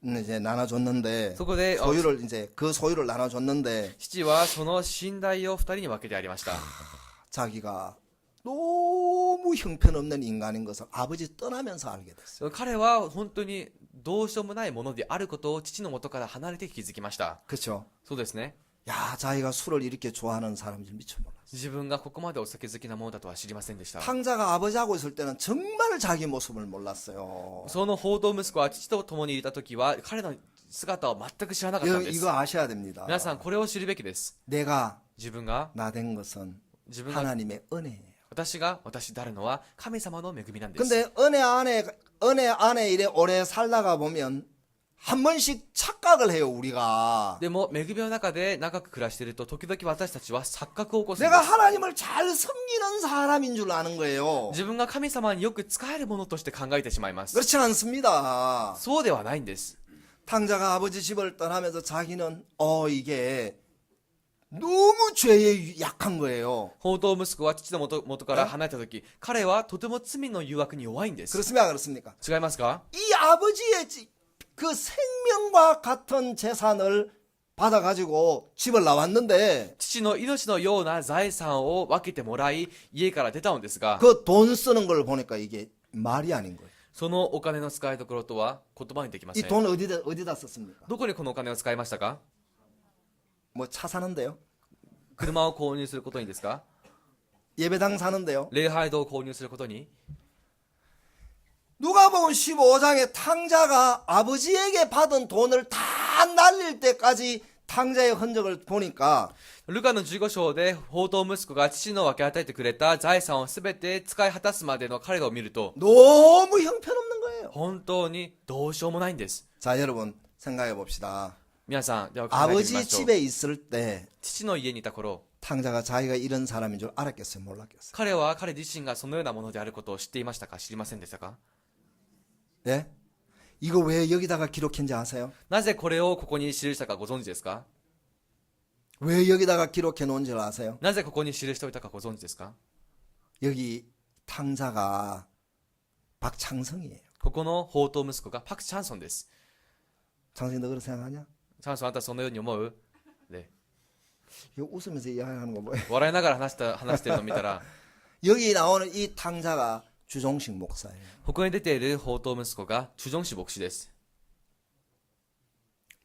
이제 나눠줬는데 う。そこで소유를 이제 그 소유를 나눠줬는데 父はその寝台を2人に分けてありました。 자기가 너무 형편없는 인간인 것을 아버지 떠나면서 알게 됐어요. 彼は本当にどうしようもないものであることを父の元から離れて気づきました。 그렇죠? そうですね。 야, 자기가 술을 이렇게 좋아하는 사람인 줄 미처 몰랐어요. 自分がここまでお酒好きなものだとは知りませんでした。 탕자가 아버지하고 있을 때는 정말 자기 모습을 몰랐어요. その放蕩息子は父と共にいた時は彼の姿を全く知らなかったんです。 이거 아셔야 됩니다. 皆さんこれを知るべきです。 내가 自分が 나된 것은 自分が 하나님의 은혜예요. 私が私であるのは神様の恵みなんです。 근데 은혜 안에 이래 오래 살다가 보면 한 번씩 착각을 해요, 우리가. でも恵みの中で長く暮らしていると時々私たちは錯覚を起こすんで 내가 す。 하나님을 잘 섬기는 사람인 줄 아는 거예요. 自分が神様によく使えるものとして考えてしまいます。 그렇지 않습니다. そうではないんです。 탕자가 아버지 집을 떠나면서 자기는 이게 너무 죄에 약한 거예요. 放蕩息子は父の元から離れた時、彼はとても罪の誘惑に弱いんです。 그렇습니까? 그렇습니까? 違いますか。 이 아버지의 그 생명과 같은 재산을 받아가지고 집을 나왔는데 父の命のような財産を分けてもらい家から出たのですが、 그 돈 쓰는 걸 보니까 이게 말이 아닌 거예요. そのお金の使いどころとは言葉にできませ 이 ん。 돈 어디다 썼습니까? どこにこのお金を使いましたか。 뭐 차 사는데요? 車を購入することにですか。 예배당 사는데요? 礼拝堂を購入することに。 누가복음 15장에 탕자가 아버지에게 받은 돈을 다 날릴 때까지 탕자의 흔적을 보니까 ルカの15章で放蕩息子が父の分け与えてくれた財産をすべて使い果たすまでの彼らを見ると 너무 형편없는 거예요. 本当にどうしようもないんです。 자, 여러분 생각해 봅시다. 皆さんでは考えてみ 아버지 ましょう。 집에 있을 때 父の家にいた頃、 탕자가 자기가 이런 사람인 줄 알았겠어요? 몰랐겠어요? 彼は彼自身がそのようなものであることを知っていましたか、知りませんでしたか？ 예? 이거 왜 여기다가 기록했는지 아세요? なぜこれをここに記したかご存知ですか？ 왜 여기다가 기록해 놓은 줄 아세요? なぜここに記しておいたかご存知ですか？ 여기 탕자가 박창성이에요. ここの宝刀息子がパク・チャンソンです。 창성이 너 그렇게 생각하냐? チャンソン、あんたそのように思う？ね、 이거 웃으면서 이야기하는 거 뭐예요? 笑いながら話してるのを見たら、 여기 나오는 이 탕자가 주종식 목사예요. ここに出ている宝刀息子がチュジョンシ牧師です。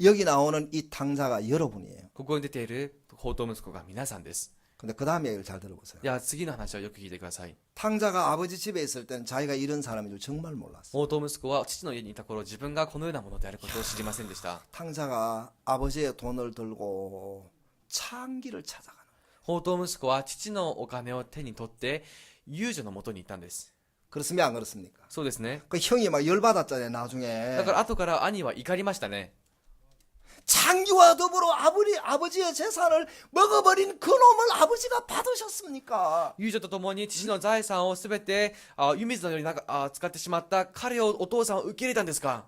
여기 나오는 이 탕자가 여러분이에요. ここに出ている宝刀息子が皆さんです。 근데 그 다음 얘기를 잘 들어보세요. いや、次の話をよく聞いてください。 탕자가 아버지 집에 있을 때는 자기가 이런 사람인 줄 정말 몰랐어요. 宝刀息子は父の家にいた頃、自分がこのようなものであることを知りませんでした。 탕자가 아버지의 돈을 들고 창기를 찾아가는 거예요. 宝刀息子は父のお金を手に取って遊女のもとに行ったんです。 그렇습니까? 안 그렇습니까? そうですね。 그 형이 막 열받았잖아요, 나중에. だから後から兄は怒りましたね。 창기와 더불어 아버지의 재산을 먹어버린 그 놈을 아버지가 받으셨습니까? 遊女とともに父の財産をすべて湯水のように使ってしまった彼をお父さんは受け入れたんですか？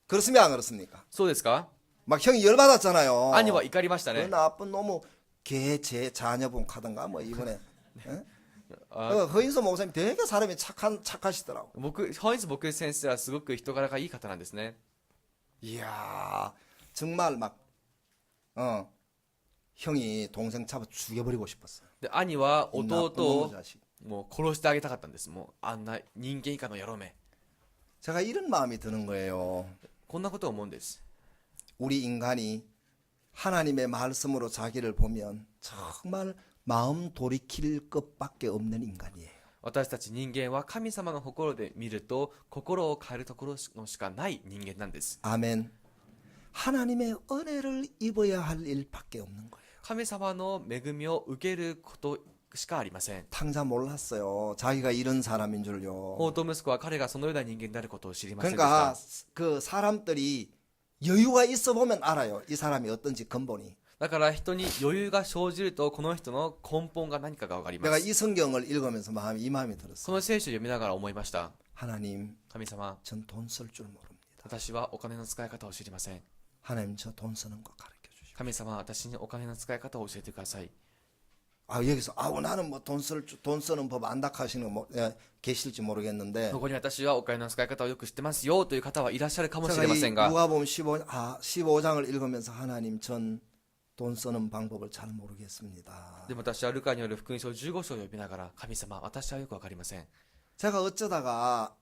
그렇습니까? 안 그렇습니까? そうですか？ 막 형이 열받았잖아요. 兄は怒りました 그 ね。 나쁜 놈의 걔제 자녀분 카든가 뭐 이번에. 예? あ 허인수 목사님 되게 사람이 착하시더라고. 本日僕先生はすごく人柄がいい方なんですね。 이야 정말 막 형이 동생 잡아 죽여버리고 싶었어요. で兄は 이 弟 나쁜 놈의 を 자식. もう殺してあげたかったんです。もうあんな人間以下の野郎め。 제가 이런 마음이 드는 거예요. こんなことを思うんです。 우리 인간이 하나님의 말씀으로 자기를 보면 정말 마음 돌이킬 것밖에 없는 인간이에요. 私たち人間は神様の心で見ると心を変えるところのしかない人間なんです。 아멘. 하나님의 은혜를 입어야 할 일밖에 없는 거예요. 神様の恵みを受けることしかありません。 탕자 몰랐어요. 자기가 이런 사람인 줄요. 宝刀息子は彼がそのような人間であることを知りませんでし 그러니까 た。 그 사람들이 여유가 있어 보면 알아요. 이 사람이 어떤지 근본이. だから人に余裕が生じるとこの人の根本が何かが分かりま 내가 す。 이 성경을 읽으면서 이 마음이 こ 들었어요. の聖書を読みながら思いました。 하나님, 神様、 전 돈 쓸 줄 모릅니다. 私はお金の使い方を知りません。 하나님, 저 돈 쓰는 거 가르쳐 주시오. 神様、私にお金の使い方を教えてください。 아 여기서 나는 뭐 돈 쓰는 법 안다 하시는 거 계실지 모르겠는데 ここに私はお金の使い方をよく知ってますよという方はいらっしゃるかもし 제가 れま 이 せんが、 누가복음 15장을 읽으면서 하나님 전 돈 쓰는 방법을 잘 모르겠습니다. でも私はルカによる福音書15章を読みながら、神様、私はよくわかりません。 제가 어쩌다가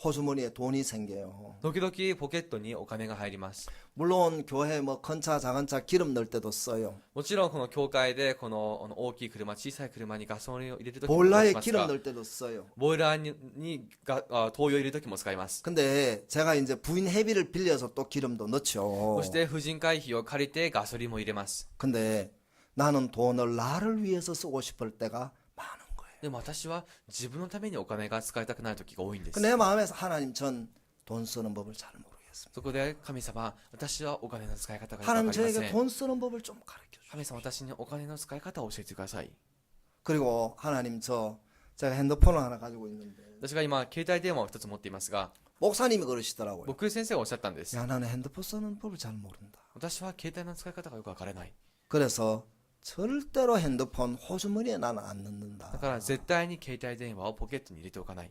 호주머니에 돈이 생겨요. 時々ポケットにお金が入ります。 물론 교회 뭐 큰 차 작은 차 기름 넣을 때도 써요. もちろんこの教会でこの大きい車、小さい車にガソリンを入れるときも使い 볼라에 ます 기름 が、 넣을 때도 써요. ボイラーに灯油を入れるときも使います。 근데 제가 이제 부인 회비를 빌려서 또 기름도 넣죠. そして婦人会費を借りてガソリンも入れます。 근데 나는 돈을 나를 위해서 쓰고 싶을 때가 많은 거예요. でも私は自分のためにお金が使いたくなるときが多いんです。 내 마음에서 하나님 전 돈 쓰는 법을 잘 모르겠습니다. そこで神様、私はお金の使い方がよくわか 하나님 りませ 저에게 ん。 돈 쓰는 법을 좀 가르쳐 주세요. 神様、私にお金の使い方を教えてください。 그리고 하나님 제가 핸드폰을 하나 가지고 있는데 私が今、携帯電話を一つ持っていますが、 목사님이 그러시더라고요. 僕先生がおっしゃったんです。 야 나는 핸드폰 쓰는 법을 잘 모른다. 私は携帯の使い方がよくわからない。 그래서 절대로 핸드폰 호주머니에 나는 안 だ 넣는다. から絶対に携帯電話をポケットに入れておかない。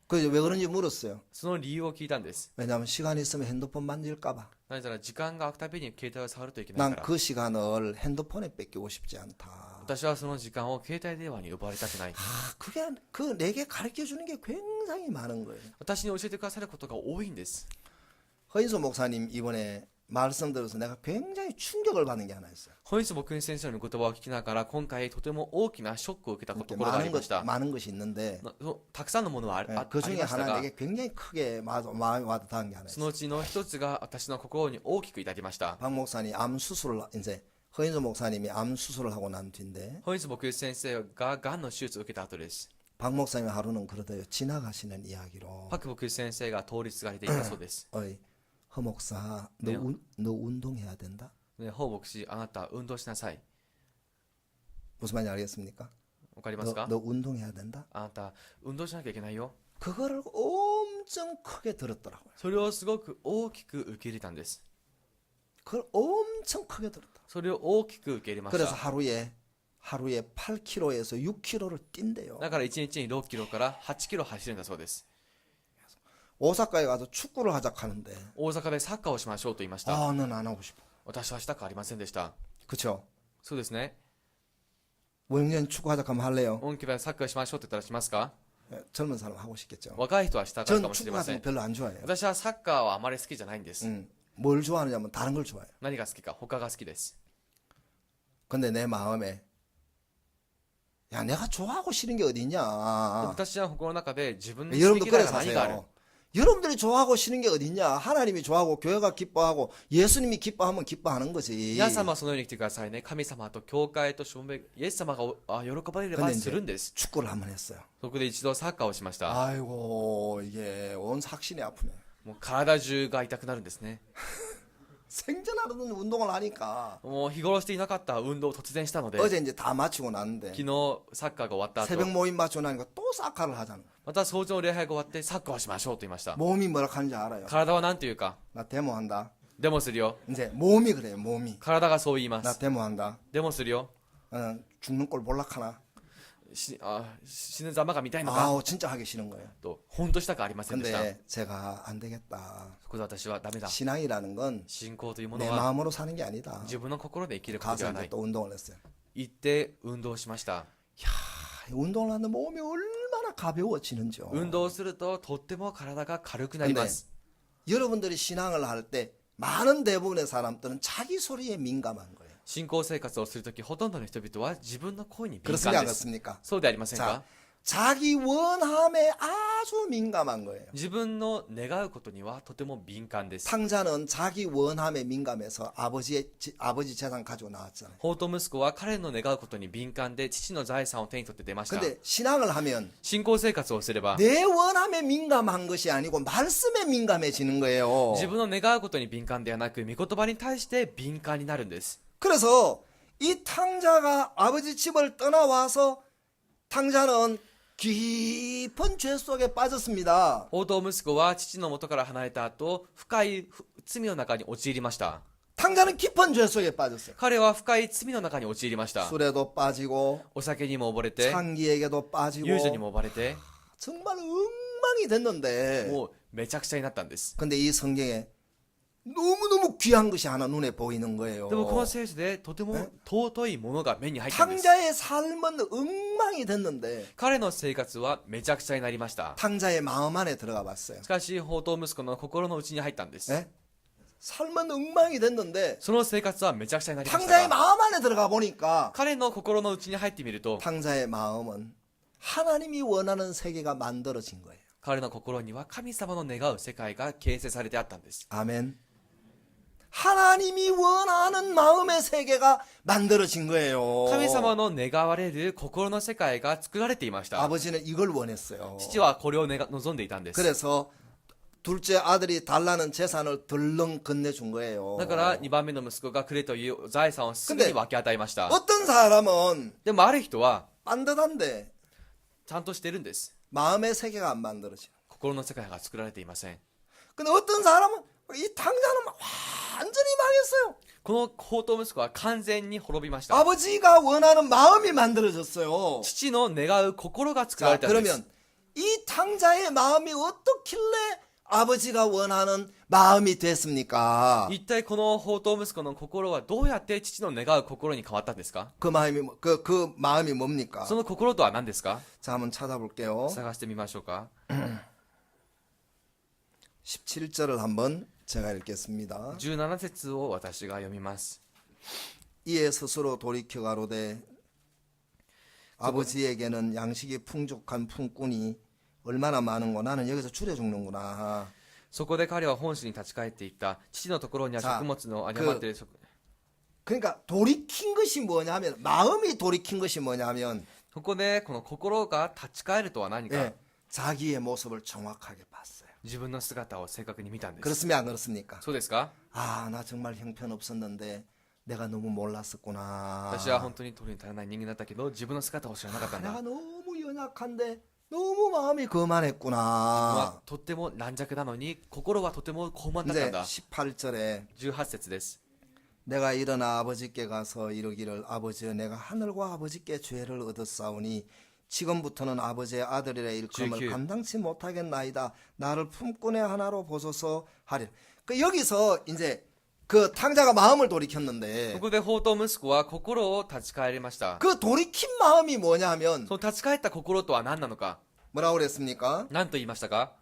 그래서 왜 그런지 물었어요. その理由を聞いたんです。 왜냐하면 시간이 있으면 핸드폰 만질까봐. なぜなら時間が空くたびに携帯を触るといけない 난 から 그 시간을 핸드폰에 뺏기고 싶지 않다. 私はその時間を携帯電話に奪われたくない。 그게 내게 가르쳐 주는 게 굉장히 많은 거예요. 私に教えてくださることが多いんです。 허인수 목사님 이번에 말씀 들어서 내가 굉장히 충격을 받는 게 하나 있어요. 本日僕先生の言葉を聞きながら今回とても大きなショックを受けたと 이렇게 ころがありました。 많은 것이 있는데 たくさんのものは 그 あ 중에 りました 하나 が、 내게 굉장히 크게 마음에 와닿은 게 하나 その 있어요. うちの一つが私の心に大きく至りました。 박 목사님 암 수술을 이제 허인수 목사님이 암 수술을 하고 난 뒤인데 本日僕先生ががんの手術を受けた後です。 박 목사님 하루는 그러대요. 지나가시는 이야기로 パク僕先生が通りすがりでいたそうです。 어이, 허 목사, 네. 너 운동해야 된다. ね、ホウ牧師、あなた運動しなさい。 무슨 말인지 알겠습니까? わかりますか？ 너 운동해야 된다. あなた運動しなきゃいけないよ。 그거를 엄청 크게 들었더라고요. それをすごく大きく受け入れたんです。 그걸 엄청 크게 들었다. それを大きく受け入れまし 그래서 た。 하루에 8km에서 6km를 뛴대요. だから1日に6キロから8キロ走るんだそうです。 오사카에 가서 축구를 하자 하는데 大阪でサッカーをしましょうと言いました。 아, 넌 안 하고 싶어. 私はしたくありませんでした。 그쵸? そうですね。 원년 축구하자 하면 할래요? 本気でサッカーしましょうって言ったらしますか？ 예, 젊은 사람 하고 싶겠죠. 若い人はしたかったか 전 もし 축구 れま 같은 せ 거 ん。 별로 안 좋아해요. 私はサッカーはあまり好きじゃないんです。 뭘 좋아하느냐면 다른 걸 좋아해요. 何が好きか、他が好きです。 근데 내 마음에 야, 내가 좋아하고 싫은 게 でも 어디냐? 私は心の中で自分の好 여러분도 き嫌い 그래 が何がある？ 사세요. 여러분들이 좋아하고 싫은 게 어디냐? 하나님이 좋아하고 교회가 기뻐하고 예수님이 기뻐하면 기뻐하는 거지. 皆様はそのように来てくださいね。神様と教会と証明、イエス様が喜ばれれば 근데 するんです。 축구를 한번 했어요. そこで一度サッカーをしました。 아이고 이게 온 삭신이 아프네. もう体中が痛くなるんですね。 생전하던 운동을 하니까 もう日頃していなかった運動を突然したので、 어제 이제 다 마치고 났는데 昨日サッカーが終わった後、 새벽 모임 마치고 나니까 또 사카를 하잖아. また早朝礼拝が終わってサッカーをしましょうと言いました。 몸이 뭐라 하는지 알아요. 体は何て言うか、 나 데모한다. デモするよ。 이제 몸이 그래요. 몸이. 体がそう言いま 나 す。 데모한다. デモするよ。 죽는 꼴 몰락하나. 死ぬざまが見たいのか 아우 진짜 하기 싫은 거예요. と、本当したくありませんでした。 근데 제가 안 되겠다. そこで私はダメだ。 신앙이라는 건 信仰というも 내 のは 마음으로 사는 게 아니다. 自分の心で生きることで 가서 はな 이제 い。 또 운동을 했어요. 行って運動しました。 아, 운동을 하는데 몸이 얼마나 가벼워지는지요. 運動するととっても体が軽くなります。 여러분들이 신앙을 할 때 많은 대부분의 사람들은 자기 소리에 민감한 거예요. 信仰生活をするとき、ほとんどの人々は自分の声に敏 그렇습니까? 感 안 です。 그렇습니까? そうでありませんか？ 자기 원함에 아주 민감한 거예요. 自分の願うことにはとても敏感です。 탕자는 자기 원함에 민감해서 아버지 재산 가지고 나왔잖아요. 法と息子は彼の願うことに敏感で父の財産を手に取って出ました。 근데 신앙을 하면 信仰生活をすれば 내 원함에 민감한 것이 아니고 말씀에 민감해지는 거예요. 自分の願うことに敏感ではなく御言葉に対して敏感になるんです。 그래서 이 탕자가 아버지 집을 떠나와서 탕자는 깊은 죄 속에 빠졌습니다. 法と息子は父の元から離れた後、深い罪の中に陥りました。 탕자는 깊은 죄 속에 빠졌어요. 彼は深い罪の中に陥りました。 술에도 빠지고 お酒にも溺れて、 창기에게도 빠지고 遊女にも溺れて、 정말 엉망이 됐는데 もうめちゃくちゃになったんです。 근데 이 성경에 너무너무 귀한 것이 하나 눈에 보이는 거예요. でもこの聖書でとても尊いものが目に入ったんです。 탕자의 삶은 엉망이 됐는데 彼の生活はめちゃくちゃになりました。 탕자의 마음 안에 들어가 봤어요. しかし、法と息子の心の内に入ったんです。 예? 삶은 엉망이 됐는데 その生活はめちゃくちゃになりました 탕자의 が、 마음 안에 들어가 보니까 彼の心の内に入ってみると、 탕자의 마음은 하나님이 원하는 세계가 만들어진 거예요. 彼の心には神様の願う世界が形成されてあったんです。 아멘. 하나님이 원하는 마음의 세계가 만들어진 거예요. 神様の願われる心の世界が作られていました。 아버지는 이걸 원했어요. 父はこれを望んでいたんです。 그래서 둘째 아들이 달라는 재산을 덜렁 건네준 거예요. だから2番目の息子がくれという財産をすぐに分け与えました。 어떤 사람은 でもある人は 반듯한데 ちゃんとしてるんです。 마음의 세계가 안 만들어져요. 心の世界が作られていません。 근데 어떤 사람은 이 탕자는 완전히 망했어요. この法と息子は完全に滅びました。 아버지가 원하는 마음이 만들어졌어요. 父の願う心が作ら 자, れたんです。 그러면 이 탕자의 마음이 어떻길래 아버지가 원하는 마음이 됐습니까? 一体この法と息子の心はどうやって父の願う心に変わったんですか？ 그 마음이 뭡니까? その心とは何ですか？ 자, 한번 찾아볼게요. 探してみましょうか。 17절을 한번 제가 읽겠습니다. 17節を私が読みます。 이에 스스로 돌이켜 가로되 아버지에게는 양식이 풍족한 품꾼이 얼마나 많은고 나는 여기서 줄여 죽는구나. そこで彼は本心に立ち返っていった。父のところには食物の余っている食。 그러니까 돌이킨 것이 뭐냐면 마음이 돌이킨 것이 뭐냐면 ここでこの心が立ち返るとは何か、 예, 자기의 모습을 정확하게 봤어요. 自分の姿を正確に見たんです。 그렇습니까? 안 그렇습니까? そうですか？ 아, 나 정말 형편없었는데 내가 너무 몰랐었구나. 私は本当に取るに足らない人間だったけど、自分の姿を知らなかったんだ。 내가 너무 연약한데 너무 마음이 거만했구나. はとっても軟弱なのに、心はとても高慢だった 이제 んだ。 18절에 18節です。 내가 일어나 아버지께 가서 이르기를 아버지여 내가 하늘과 아버지께 죄를 얻었사오니 지금부터는 아버지의 아들이라 일컬음을 19. 감당치 못하겠나이다. 나를 품꾼의 하나로 보소서 하리라. 그 여기서 이제 그 탕자가 마음을 こ 돌이켰는데 こで宝刀息子は心を立ち返りました。 그 돌이킨 마음이 뭐냐 하면 その立ち返った心とは何なのか、 뭐라고 그랬습니까? 何と言いましたか？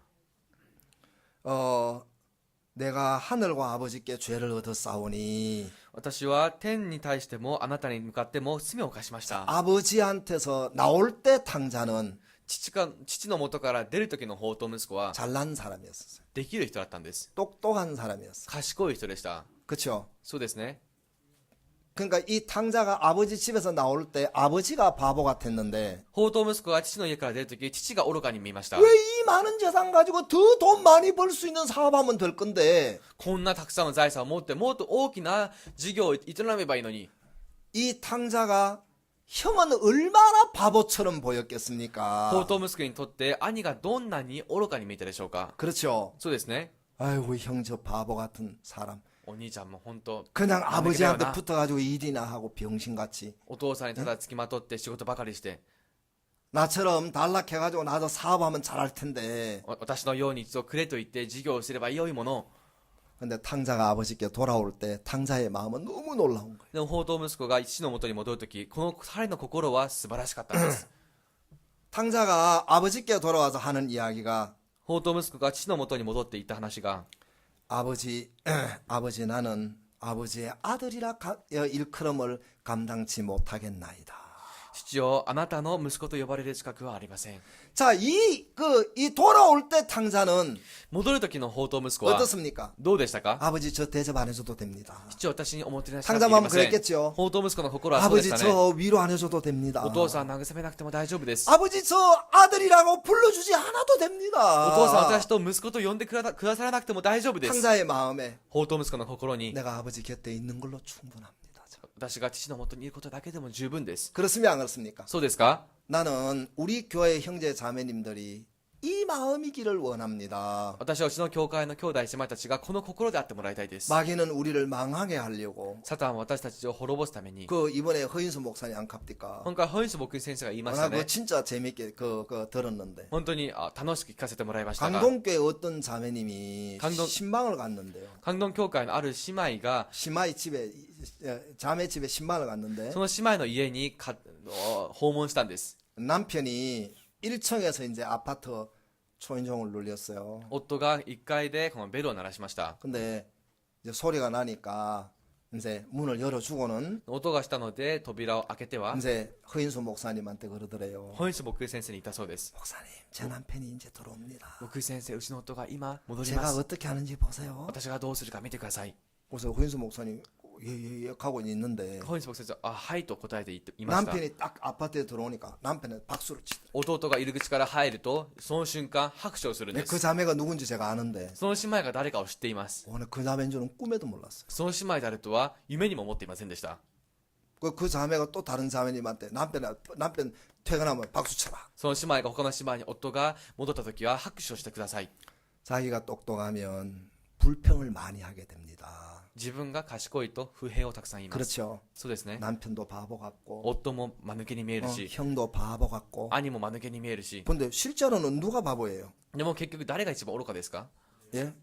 내가 하늘과 아버지께 죄를 얻었사오니 私は天に対してもあなたに向かっても罪を犯しました。 아버지한테서 나올 때 탕자는 父の元から出る時の宝刀息子は 잘난 사람이었어요. できる人だったんです。 똑똑한 사람이었어요. 賢い人でした。 그렇죠? そうですね。 그러니까 이 탕자가 아버지 집에서 나올 때 아버지가 바보 같았는데 宝刀息子が父の家から出る時、父が愚かに見えました。 왜 이 많은 재산 가지고 더 돈 많이 벌 수 있는 사업하면 될 건데 こんなたくさんの財産を持ってもっと大きな事業を営めばいいのに、 이 탕자가 형은 얼마나 바보처럼 宝 보였겠습니까? 刀息子にとって兄がどんなに愚かに見えたでしょうか。 그렇죠. そうですね。 아이고 형 저 바보 같은 사람. お兄ちゃんも本当 그냥 あ負けたよな。 아버지한테 붙어가지고 일이나 하고 병신같이 お父さんにただ付きまとって仕事ばかりして、 나처럼 단락해가지고 나도 사업하면 잘할 텐데 私のように一度くれと言って事業をすれば良いもの。 근데 탕자가 아버지께 돌아올 때 탕자의 마음은 너무 놀라운 거예요. でも宝刀息子が父の元に戻るとき、この彼の心は素晴らしかったんです。 탕자가 아버지께 돌아와서 하는 이야기가 宝刀息子が父の元に戻っていった話が、 아버지 나는 아버지의 아들이라 일컬음을 감당치 못하겠나이다. 父よ、あなたの息子と呼ばれる資格はありません。 자, 이 돌아올 때 탕자는 戻る時の宝刀息子は 어떻습니까? どうでしたか？ 아버지 저 대접 안 해줘도 됩니다. 父は私におもてなししなく 탕자 てい 마음 ません。 그랬겠죠. 宝刀息子の心はそうでし 아버지 たね。 저 위로 안 해줘도 됩니다. お父さん慰めなくても大丈夫です。 아버지 저 아들이라고 불러주지 않아도 お父さん 됩니다. 私と息子と呼んでくださらなくても大丈夫です。 탕자의 마음에 宝刀息子の心に、 내가 아버지 곁에 있는 걸로 충분합니다. 私が父の元にいることだけでも十分です。 그렇습니까? 안 그렇습니까? そうですか？ 나는 우리 교회 형제 자매님들이 이 마음이기를 원합니다. 私はうちの教会の兄弟姉妹たちがこの心であってもらいたいです。 마귀는 우리를 망하게 하려고 サタンは私たちを滅ぼすために、 그 이번에 허인수 목사님 안 갑니까? 今回本日僕先生が言いました 나 그거 ね。 진짜 재밌게 그 들었는데 本当に楽しく聞かせてもらいましたが、 강동교회 어떤 자매님이 강동- 신방을 갔는데요. 関東教会のある姉妹が 시마이 집에 자매 집에 신방을 갔는데 その姉妹の家に訪問したんです。 남편이 1층에서 이제 아파트 초인종을 눌렸어요. 夫が1階でこのベルを鳴らしました。 근데 이제 소리가 나니까 이제 문을 열어주고는 音がしたので扉を開けては 이제 허인수 목사님한테 그러더래요. 本日僕先生に言ったそうです。 목사님, 제 남편이 이제 들어옵니다. 僕先生、うちの夫が今戻り 제가 ます。 어떻게 하는지 보세요. 私がどうするか見てください。 그래서 허인수 목사님 예예예 하고 있는데 本日僕先生ははいと答えていました。 남편이 딱 아파트에 들어오니까 남편은 박수를 치더라고요. 弟が入り口から入るとその瞬間拍手をするんで 그 す。 자매가 누군지 제가 아는데 その姉妹が誰かを知っています。 오늘 그 자매인 줄은 꿈에도 몰랐어요. その姉妹であるとは夢にも思っていませんでした。 그 자매가 또 다른 자매님한테 남편 퇴근하면 박수 쳐라. その姉妹が他の姉妹に夫が戻った時は拍手をしてください。 자기가 똑똑하면 불평을 많이 하게 됩니다. 自分が賢いと不平をたくさん言います。 그렇죠. そうですね。 남편도 바보 같고 夫も間抜けに見えるし、 형도 바보 같고. 兄も間抜けに見えるし、 근데 실제로는 누가 바보예요? でも結局誰が一番愚かですか？ 예?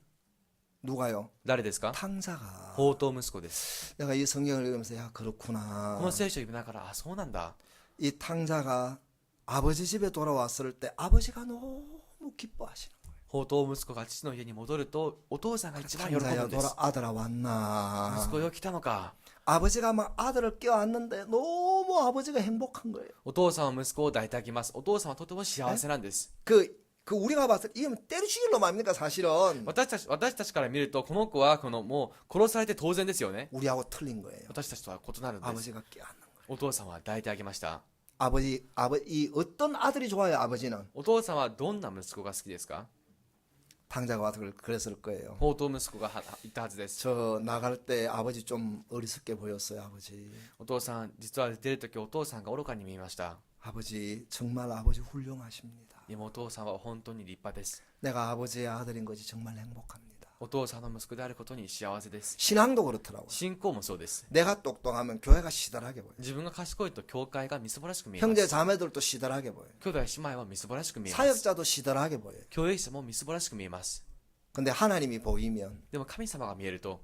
누가요? 誰ですか？ 탕자가. 宝刀息子です。 내가 이 성경을 읽으면서 야 こ 그렇구나. の聖書を読みながら、あ、そうなんだ。 이 탕자가 아버지 집에 돌아왔을 때 아버지가 너무 기뻐하시는 거예요. 宝刀息子が父の家に戻ると、お父さんが一番喜ぶ 탕자야 んです。 아들아 왔나. 息子よ来たのか。 아버지가 막 아들을 껴안는데 너무 아버지가 행복한 거예요. お父さんは息子を抱いてあげます。お父さんはとても幸せなんです。 그 우리가 봤을 때 이게 때려죽일 놈 아닙니까 사실은. 私たちから見ると、この子はもう殺されて当然ですよね。 우리하고 틀린 거예요. 私たちとは異なるんです。 아버지가 껴안는 거예요. お父さんは抱いてあげました。 이 어떤 아들이 좋아요 아버지는? お父さんはどんな息子が好きですか？ 탕자가 와서 그랬을 거예요. 宝刀息子が言ったはずです。 저 나갈 때 아버지 좀 어리석게 보였어요, 아버지. お父さん、実は出るときお父さんが愚かに見えました。 아버지, 정말 아버지 훌륭하십니다. でもお父さんは本当に立派です。 내가 아버지의 아들인 것이 정말 행복합니다. お父さんの息子であることに幸せです。 신앙도 그렇더라고요. 信仰もそうです。 내가 똑똑하면 교회가 시들하게 보여요. 自分が賢いと教会がみすぼらしく見えま 형제 す。 자매들도 시들하게 보여요. 兄弟姉妹はみすぼらしく見えます。 사역자도 시들하게 보여요. 教益者もみすぼらしく見えます。 근데 하나님이 보이면 でも神様が見えると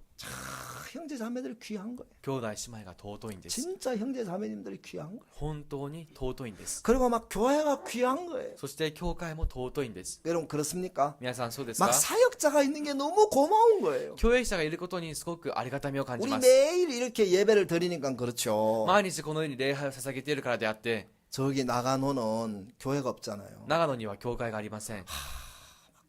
형제 자매들이 귀한 거예요. 兄弟姉妹が尊いんです。 진짜 형제 자매님들이 귀한 거예요. 本当に尊いんです。 그리고 막 교회가 귀한 거예요. そして教会も尊いんです。 여러분 그렇습니까? 皆さんそうですか？ 막 사역자가 있는 게 너무 고마운 거예요. 教益者がいることにすごくありがたみを感じ 우리 ます。 매일 이렇게 예배를 드리니까 그렇죠. 毎日このように礼拝を捧げているからであって、 저기 나가노는 교회가 없잖아요. 長野には教会がありません。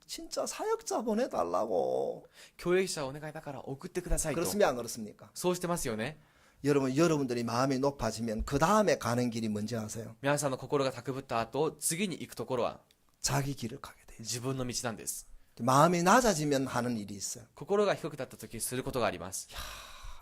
진짜 사역자 보내달라고. 教益者お願いだから送ってくださいと。 그렇습니까? 안 그렇습니까? そうしてますよね。 여러분들이 마음이 높아지면 그 다음에 가는 길이 뭔지 아세요? 皆さんの心が高ぶった後、次に行くところは 자기 길을 가게 돼요. 自分の道なんです。 마음이 낮아지면 하는 일이 있어요. 心が低くなった時することがあります。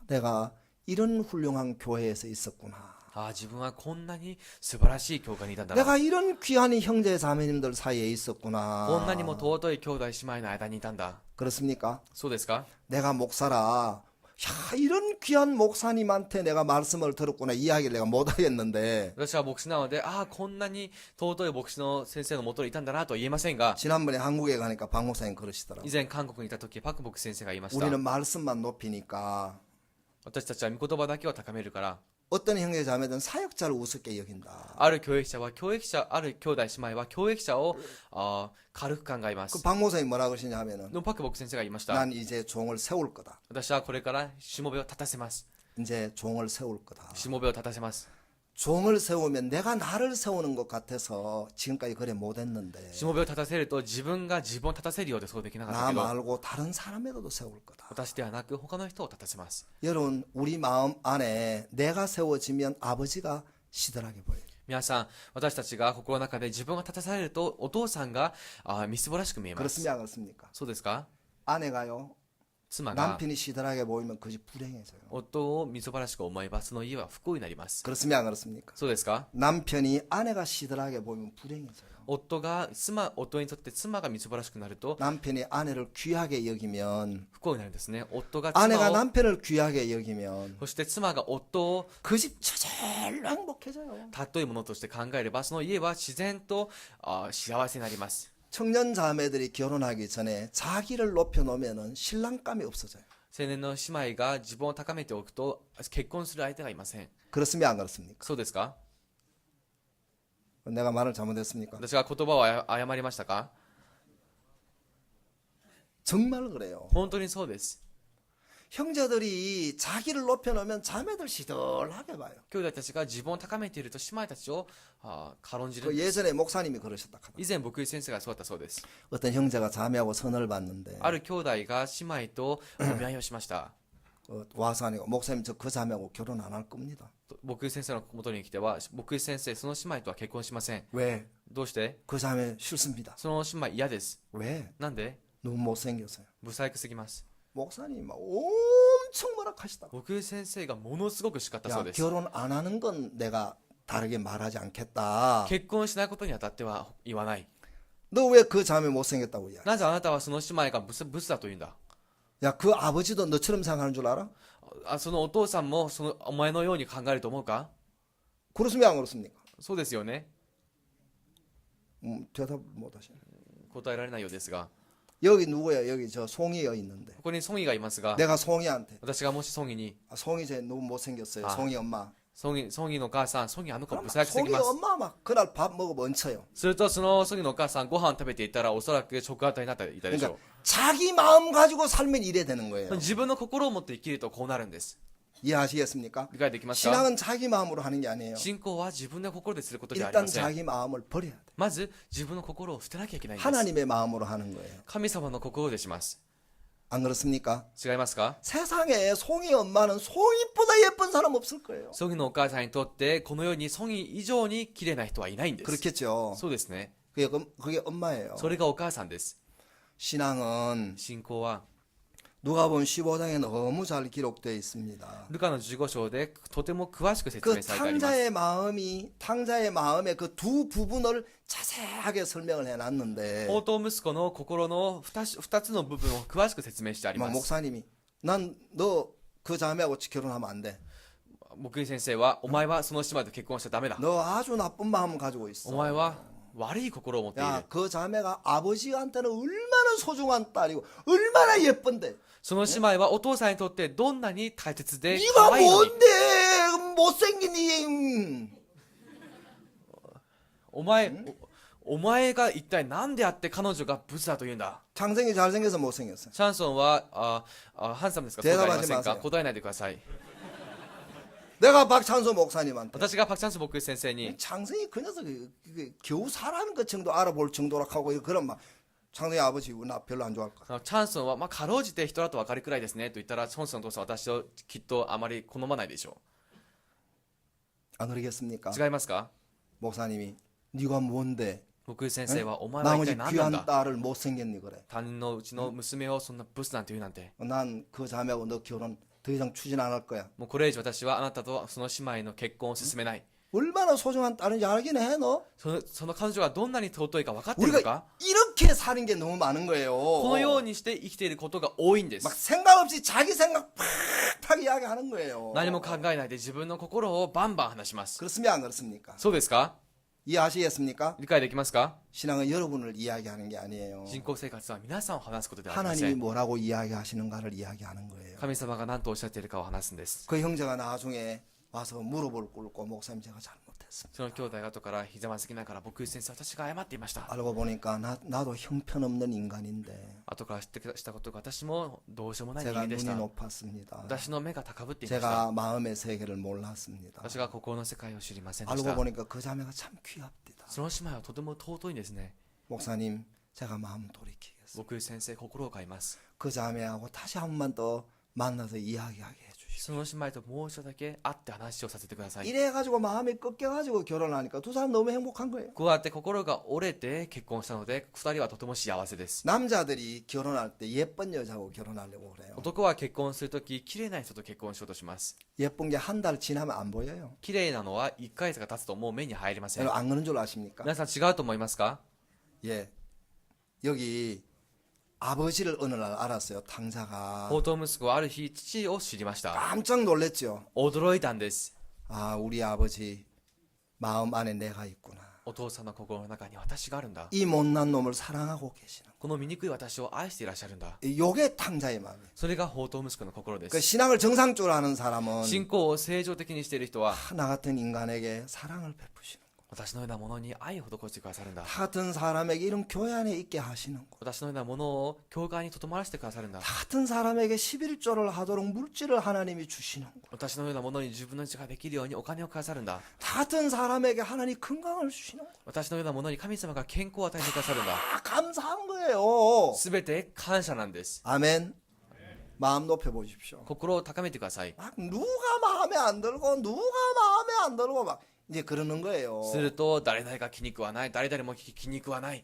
내가 이런 훌륭한 교회에서 있었구나. ああ、自分はこんなに素晴らしい教会にいたんだな。 내가 이런 귀한 형제 자매님들 사이에 こん 있었구나. なにも尊い兄弟姉妹の間にいたんだ。 그렇습니까? そうですか？ 내가 목사라. 야, 이런 귀한 목사님한테 내가 말씀을 들었구나. 이야기를 내가 못 하겠는데. 私は牧師なので、ああ、こんなに尊い牧師の先生のもとにいたんだなとは言えませんが、 지난번에 한국에 가니까 박 목사님 그러시더라고요. 以前韓国にいた時、パク牧師先生が言いました。 우리는 말씀만 높이니까 私たちは御言葉だけを高めるから、 어떤 형제 자매들은 사역자를 우습게 여긴다. ある教益者は教益者、ある兄弟姉妹は教益者を軽く考えま 그 す。 박 목사님 뭐라 그러시냐 하면은 でもパク牧師先生が言いました。 난 이제 종을 세울 거다. 私はこれからしもべを立たせます。 이제 종을 세울 거다. しもべを立たせます。 종을 세우면 내가 나를 세우는 것 같아서 지금까지 그래 못했는데 しもべを立たせると自分が自分を立たせるようでそうできなかった 나 けど、 말고 다른 사람에도 세울 거다. 私ではなく他の人を立たせます。 여러분 우리 마음 안에 내가 세워지면 아버지가 시들하게 보여요. 皆さん、私たちが心の中で自分が立たされるとお父さんがみすぼらしく見えます。 그렇습니까? 안 그렇습니까? そうですか？ 아내가요 妻が 남편이 시들하게 보이면 그것이 불행해져요. 夫をみすぼらしく思えばその家は不幸になります。 그렇습니까? 안 그렇습니까? そうですか？ 남편이 아내가 시들하게 보이면 불행해져요. 夫にとって妻がみすぼらしくなると 남편이 아내를 귀하게 여기면 不幸になるんですね。夫が 아내가 妻を、 남편을 귀하게 여기면 そして妻が夫を 그 집 제일 행복해져요. 尊いものとして考えればその家は自然と幸せになります。 청년 자매들이 결혼하기 전에 자기를 높여놓으면 신랑감이 없어져요. 青年の姉妹が自分を高めておくと結婚する相手がいません。 그렇습니까? 안 그렇습니까? そうですか？ 내가 말을 잘못했습니까? 私が言葉を誤りましたか？ 정말 그래요. 本当にそうです。 형제들이 자기를 높여놓으면 자매들 시들하게 봐요. 兄弟たちが自分を高めていると姉妹たちを軽んじる 그 んです。 예전에 목사님이 그러셨다 카다. 以前牧師先生がそうだったそうです。 어떤 형제가 자매하고 선을 봤는데 ある兄弟が姉妹とお見合いをしました。 와서 하니까 목사님 저 그 자매하고 결혼 안 할 겁니다. 牧師先生の元に来ては、牧師先生その姉妹とは結婚しません。 왜? どうして？ 그 자매 싫습니다. その姉妹嫌です。 왜? なんで？ 너무 못생겼어요. 不細工すぎます。 목사님 막 엄청 뭐라하시다. 牧師先生がものすごく叱ったそ 야 うです。 결혼 안 하는 건 내가 다르게 말하지 않겠다. 結婚しないことにあたっては言わない。 너 왜 그 자매 못생겼다고 이야기? なぜあなたはその姉妹がブスだと言うんだ？ 야 그 아버지도 너처럼 생각하는 줄 알아? そのお父さんもお前のように考えると思うか？ 그렇습니까? 안 그렇습니까? そうですよね。 대답 못하시네. 答えられないようですが、 여기 누구야? 여기 저 송이여 있는데. ここにソギがいますが、 내가 송이한테 私がもしソギに、 아, 송이 쟤 너무 못생겼어요. 아. 송이 엄마. ソギのお母さん、ソギあの子 그럼 ブサイクすぎ 송이 ます。 엄마 막 그날 밥 먹으면 얹혀요. するとそのソギのお母さんご飯食べていたらおそらく食当たりになっていたでしょ 그러니까 자기 마음 가지고 살면 이래 되는 거예요. う。自分の心を持って生きるとこうなるんです。 이해하시겠습니까? 理解できますか？ 신앙은 자기 마음으로 하는 게 아니에요. 信仰は自分の心ですることではあり 일단 ません。 자기 마음을 버려야 돼. まず自分の心を捨てなきゃいけないんです。 하나님의 마음으로 하는 거예요. 神様の心でします。 안 그렇습니까? 違いますか？ 세상에 송이 엄마는 송이보다 예쁜 사람 없을 거예요. ソギのお母さんにとってこの世にソギ以上に綺麗な人はいないんです。 그렇겠죠. そうですね。 그게 엄마예요. それがお母さんです。 신앙은 信仰は 누가복음 15장에 너무 잘 기록되어 있습니다. ルカの15章でとても詳しく説 그 明されてあります 탕자의 마음의 그 두 부분을 자세하게 설명을 해놨는데 宝刀息子の心の 2つの部分を詳しく説明してあり 막 ます 목사님이 난 너 그 자매하고 결혼하면 안 돼. 牧井先生はお前はその姉妹と結婚しちゃダメだ 너 아주 나쁜 마음 가지고 お 있어. 前は悪い心を持っている 야, 그 자매가 아버지한테는 얼마나 소중한 딸이고 얼마나 예쁜데. その姉妹はお父さんにとってどんなに大切で 네가 可愛いのに 뭔데 못생긴 이 お前が一体何であって彼女がブスだと言うんだ 창생이 잘생겨서 못생겼어. シャンソンはハンサムですかそうではありませんか答えないでください 내가 박찬수 목사님한테 私がパクチャンス牧師先生に 창생이 그 녀석이 겨우 사람 그 정도 알아볼 정도라 하고 그런 막 창생이 아버지 나 별로 안 좋아할 거야. チャンソンはまあかろうじて人だと分かるくらいですねと言ったらチョンソンのお父さんは私をきっとあまり好まないでしょ 안 그러겠습니까? う違いますか 목사님이 네가 뭔데 牧師先生はお前は一 나머지 体何なん 귀한 だ 딸을 못생겼니 그래. 他人のうちの娘をそんなブスなんて言うなんて 난 그 자매하고 너 결혼 더 이상 추진 안 할 거야. もうこれ以上私はあなたとその姉妹の結婚を進めない 얼마나 소중한 딸인지 알긴 해 너. その彼女がどんなに尊いか分かっているのか 우리가 이렇게 사는 게 너무 많은 거예요. このようにして生きていることが多いんで 막 す 생각 없이 자기 생각 팍팍 이야기하는 거예요. 何も考えないで自分の心をバンバン話します 그렇습니까 안 그렇습니까? そうですか 이해하시겠습니까? 理解できますか 신앙은 여러분을 이야기하는 게 아니에요. 信仰生活は皆さんを話すことではありませ 하나님이 ん 뭐라고 이야기하시는가를 이야기하는 거예요. 神様が何とおっしゃっているかを話すんです 그 형제가 나중에 와서 무릎을 꿇고 목사님 제가 잘못했습니다. その兄弟が後からひざまずきながら牧師先生私が謝っていました 알고 보니까 나도 형편없는 인간인데 後から知ってしたことが私もどうしようもない人 제가 間でし 눈이 た 높았습니다. 私の目が高ぶっていました 제가 마음의 세계를 몰랐습니다. 私が心の世界を知りませんでし 알고 た 보니까 그 자매가 참 귀합니다. その姉妹はとても尊いんですね 목사님 제가 마음 돌이키겠습니다. 牧師先生心を変えます 그 자매하고 다시 한 번 더 만나서 이야기하게 해주십시오. その姉妹ともう一度だけ会って話をさせてください 이래가지고 마음이 꺾여가지고 결혼하니까 두 사람 너무 행복한 거예요. こうやって心が折れて結婚したので二人はとても幸せです 남자들이 결혼할 때 예쁜 여자하고 결혼하려고 그래요. 男は結婚するとき綺麗な人と結婚しようとします 예쁜 게 한 달 지나면 안 보여요. 綺麗なのは1ヶ月が経つともう目に入りません 여러분 안 그런 줄 아십니까? 皆さん違うと思いますか 예. 여기 아버지를 어느 날 알았어요. 탕자가 宝刀息子はある日父を知りました 깜짝 놀랐죠. 驚いたんです 아, 우리 아버지 마음 안에 내가 있구나. お父さんの心の中に私があるんだ 이 못난 놈을 사랑하고 계시는. この醜い私を愛していらっしゃるんだ 요게 탕자의 마음이에요. それが宝刀息子の心で 그 す 신앙을 정상적으로 하는 사람은 信仰を正常的にしている人は 나 같은 인간에게 사랑을 베푸시는 거. 私のようなものに愛を施してくださるんだ 나 같은 사람에게 이런 교회 안에 있게 하시는 거. 私のようなものを教会にとどまらせてくださるんだ 나 같은 사람에게 11조를 하도록 물질을 하나님이 주시는 거. 私のようなものに自分の自ができるようにお金をくださるんだ 나 같은 사람에게 하나님 건강을 주시는 거. 私のようなものに神様が健康を与えてくださるんだ 아, 감사한 거예요. すべて感謝なんです 아멘. 마음 높여 보십시오. 心を高めてください 막 누가 마음에 안 들고 누가 마음에 안 들고 막 이제 그러는 거예요. すると誰々が気に食わない誰々も気に食わない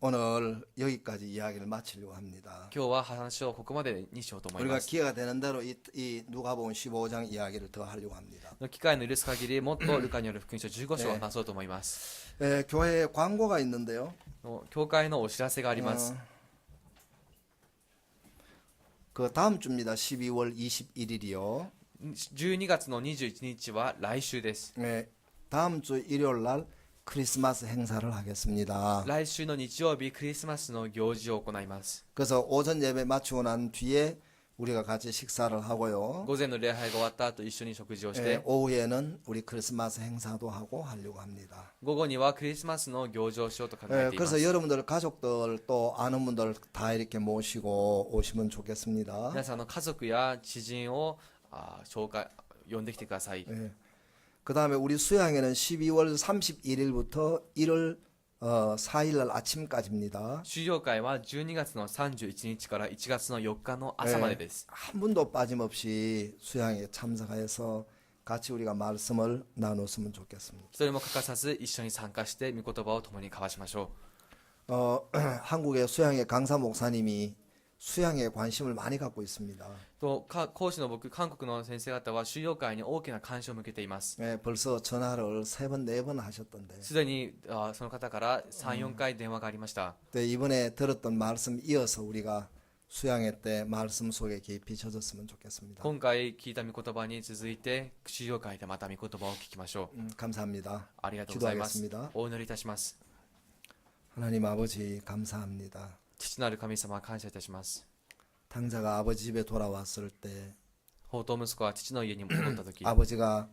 오늘 여기까지 이야기를 마치려고 합니다. 今日は話をここまでにしようと思い 우리가 ます 기회가 되는 대로 이 누가복음 15장 이야기를 더 하려고 합니다. 機会の許す限りもっとルカによる福音書15章を話そうと思います 교회에 광고가 있는데요. 教会のお知らせがあります 그 다음 주입니다. 12월 21일이요. 12月の21日は来週です 다음 주 일요일 날 크리스마스 행사를 하겠습니다. 来週の日曜日クリスマスの行事を行います 그래서 오전 예배 마치고 난 뒤에 우리가 같이 식사를 하고요. 午前の礼拝が終わった後一緒に食事をして 오후에는 우리 크리스마스 행사도 하고 하려고 합니다. 午後にはクリスマスの行事をしようと考えています 그래서 여러분들 가족들 또 아는 분들 다 이렇게 모시고 오시면 좋겠습니다. 皆さんの家族や知人を紹介呼んできてください 그 다음에 우리 수양회는 12월 31일부터 1월 4일 날 아침까지입니다. 修行会は12月の31日から1月の4日の朝までです 한 분도 빠짐없이 수양회에 참석해서 같이 우리가 말씀을 나눴으면 좋겠습니다. 一人も欠かさず一緒に参加して御言葉を共に交わしましょ 한국의 수양의 강사 목사님이 수양에 관심을 많이 갖고 있습니다. と講師の僕韓国の先生方は収容会に大きな関心を向けています。 예, 벌써 전화를 3번, 4번 하셨던데. すでにその方から3、4回電話がありました。 네, 이번에 들었던 말씀 이어서 우리가 수양회 때 말씀 속에 깊이 젖었으면 좋겠습니다. 今回聞いた御言葉に続いて収容会でまた御言葉を聞きましょう。 감사합니다. ありがとうございます。 기도하겠습니다. お祈りいたします。 하나님 아버지 감사합니다. 父なる神様感謝いたします。 당자가 아버지 집에 돌아왔을 때 宝刀息子は父の家に戻った時 아버지가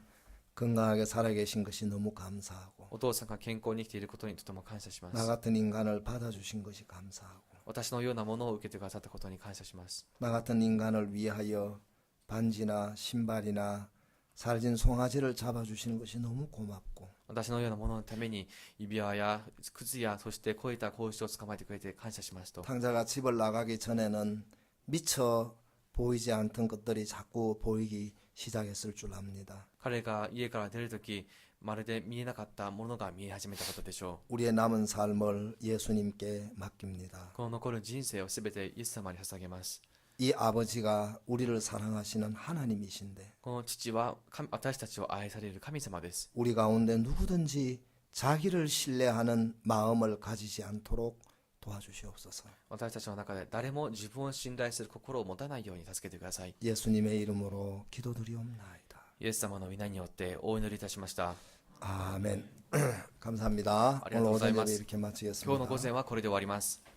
건강하게 살아계신 것이 너무 감사하고 お父さんが健康に生きていることにとても感謝しま 나 す。 같은 인간을 받아주신 것이 감사하고 私のようなものを受けてくださったことに感謝します。 나 같은 인간을 위하여 반지나 신발이나 살진 송아지를 잡아주시는 것이 너무 고맙고 私のようなもののために指輪や靴やそしてこういった子牛を捕まえてくれて感謝しますと。 당자가 집을 나가기 전에는 미처 보이지 않던 것들이 자꾸 보이기 시작했을 줄 압니다. 彼が家から出るとき、まるで見えなかったものが見え始めたことでしょ 우리의 남은 삶을 예수님께 맡깁니다. う。この残る人生をすべてイエス様に捧げます。 이 아버지가 우리를 사랑하시는 하나님이신데 この父は私たちを愛される神様です。 우리 가운데 누구든지 자기를 신뢰하는 마음을 가지지 않도록 도와주시옵소서. 私たちの中で誰も自分を信頼する心を持たないように助けてください。 예수님의 이름으로 기도드리옵나이다. イエス様の皆によってお祈りいたしました。 아멘. 감사합니다. 오늘 오전 예배 이렇게 今日の午 마치겠습니다. 前はこれで終わります。